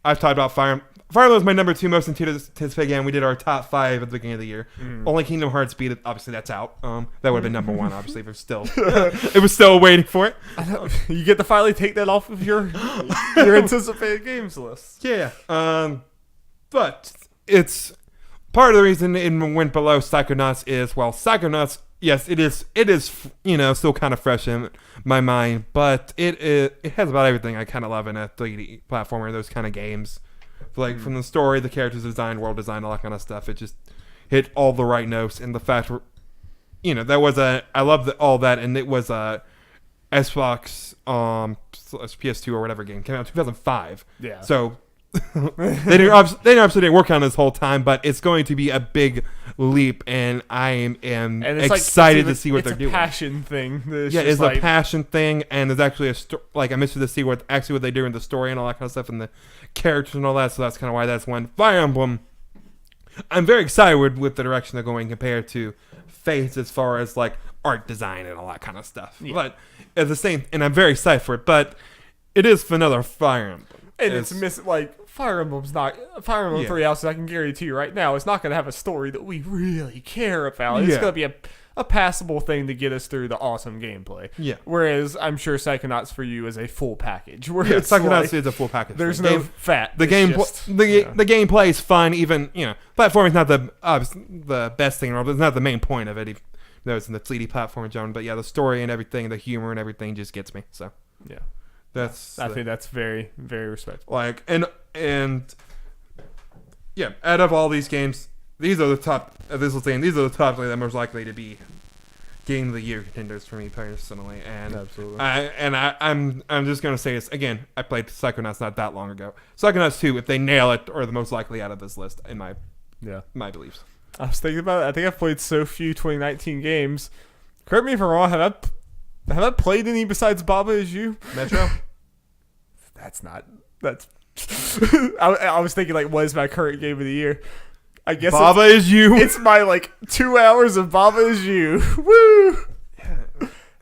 I've talked about Fire Emblem is my number 2 most anticipated game. We did our top 5 at the beginning of the year. Only Kingdom Hearts beat it. Obviously, that's out. That would have been number 1, obviously, if it was still waiting for it. You get to finally take that off of your anticipated games list. Yeah. But it's part of the reason it went below Psychonauts is, well, Psychonauts, yes, it is, still kind of fresh in my mind, but it has about everything I kind of love in a 3D platformer, those kind of games. Like, from the story, the characters design, world design, all that kind of stuff, it just hit all the right notes, and the fact that was I love all that, and it was a Xbox PS2 or whatever game came out in 2005. Yeah. So they didn't work on this whole time, but it's going to be a big leap, and I am excited to see what they're doing. It's a passion thing. It's a passion thing, and there's actually I'm interested to see what they do in the story and all that kind of stuff, and the characters and all that. So that's kind of why that's one. Fire Emblem, I'm very excited with the direction they're going compared to Faith as far as like art design and all that kind of stuff. Yeah. But at the same, and I'm very excited for it. But it is another Fire Emblem. And it's Fire Emblem's not Fire Emblem 3 Houses. I can guarantee you right now, it's not going to have a story that we really care about. It's going to be a passable thing to get us through the awesome gameplay. Yeah. Whereas I'm sure Psychonauts for you is a full package. Psychonauts is a full package. There's no fat. The gameplay is fun. Even platforming is not the best thing in the world. It's not the main point of it. It's in the 3D platform genre, but the story and everything, the humor and everything just gets me. So yeah. I think that's very, very respectful. Like and out of all these games, these are the top. These are the top that are most likely to be Game of the Year contenders for me personally. And absolutely. I'm just gonna say this again. I played Psychonauts not that long ago. Psychonauts 2, if they nail it, are the most likely out of this list in my beliefs. I was thinking about it. I think I've played so few 2019 games. Correct me if I'm wrong. Have I played any besides Baba Is You? Metro? That's I was thinking what is my current game of the year? I guess Baba Is You. It's my 2 hours of Baba Is You. Woo! Yeah.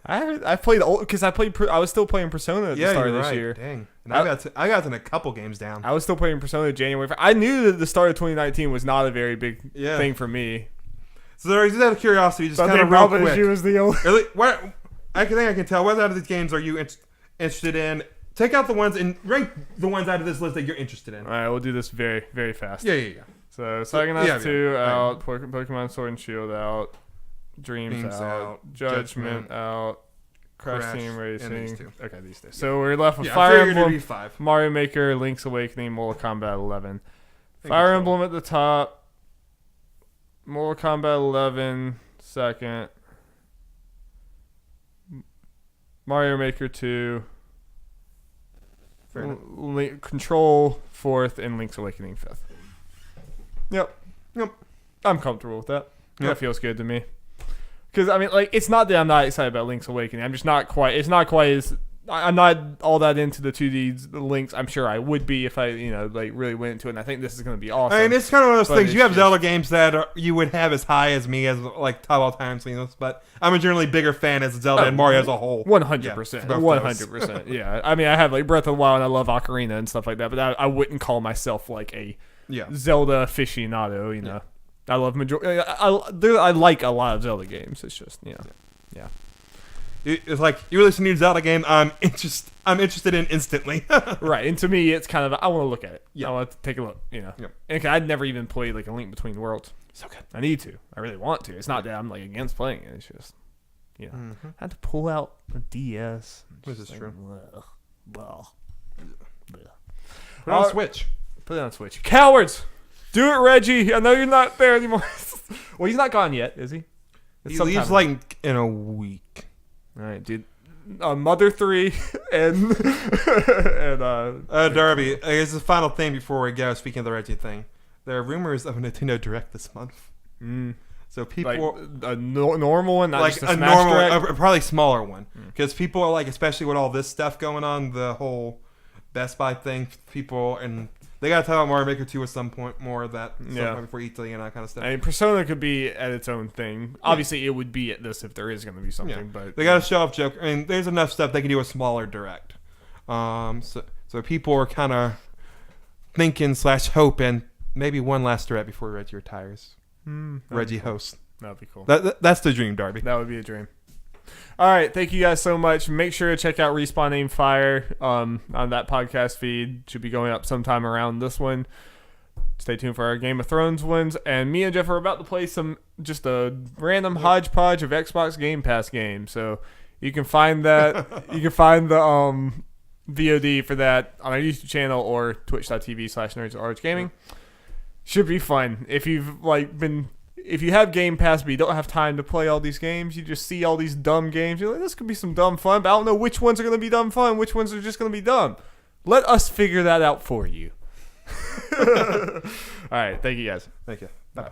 I played old because I was still playing Persona at the start of this year. Dang. And I got a couple games down. I was still playing Persona January. I knew that the start of 2019 was not a very big thing for me. So there is out of curiosity, just kind of real quick. Baba Is You was the only. I can tell what out of these games are you interested in. Take out the ones and rank the ones out of this list that you're interested in. All right, we'll do this very, very fast. Yeah. So Psychonauts 2 out, Pokemon Sword and Shield out, Dreams out, Judgment out, Crash Team Racing. Okay, these two. So we're left with Fire Emblem, Mario Maker, Link's Awakening, Mortal Kombat 11. Fire Emblem at the top, Mortal Kombat 11 second, Mario Maker 2, Control 4th, and Link's Awakening 5th. Yep. I'm comfortable with that. Yep. That feels good to me. Because, it's not that I'm not excited about Link's Awakening. I'm just not quite... It's not quite as... I'm not all that into the 2D Links. I'm sure I would be if I, really went into it. And I think this is going to be awesome. And it's kind of one of those things. You have Zelda games that you would have as high as me as, top all time. But I'm a generally bigger fan as Zelda and Mario as a whole. 100%. 100%. Yeah. I have, Breath of the Wild and I love Ocarina and stuff like that. But I wouldn't call myself, a Zelda aficionado, Yeah. I love I like a lot of Zelda games. It's just, yeah. It's like you release a new Zelda game, I'm interested in instantly. Right, and to me, it's kind of I want to look at it. Yeah. I want to take a look. Yep. And I'd never even played a Link Between Worlds. So good. I need to. I really want to. It's not that I'm against playing it. It's just, I had to pull out a DS. This is true. Well. Put it on Switch. Put it on Switch. Cowards! Do it, Reggie. I know you're not there anymore. Well, he's not gone yet, is he? He leaves in a week. All right, dude. Mother 3 and Darby. It's the final thing before we go. Speaking of the Reggie thing, there are rumors of a Nintendo Direct this month. So people a normal one, not just a Smash normal, Direct? Probably smaller one, because people are especially with all this stuff going on, the whole Best Buy thing. People and they gotta talk about Mario Maker 2 at some point more of that. Point before E3 and that kind of stuff. Persona could be at its own thing. Obviously, it would be at this if there is going to be something. Yeah. But they gotta show off Joker. There's enough stuff they can do a smaller Direct. So people are kind of thinking / hoping maybe one last Direct before Reggie retires. Reggie hosts. That'd be cool. That's the dream, Darby. That would be a dream. All right, thank you guys so much. Make sure to check out Respawn Aim Fire on that podcast feed. Should be going up sometime around this one. Stay tuned for our Game of Thrones ones. And me and Jeff are about to play just a random hodgepodge of Xbox Game Pass games. So you can find that. You can find the VOD for that on our YouTube channel or twitch.tv/nerdsrgaming. Should be fun. If you've been if you have Game Pass but you don't have time to play all these games, you just see all these dumb games. You're like, this could be some dumb fun, but I don't know which ones are going to be dumb fun, which ones are just going to be dumb. Let us figure that out for you. All right. Thank you, guys. Thank you. Bye.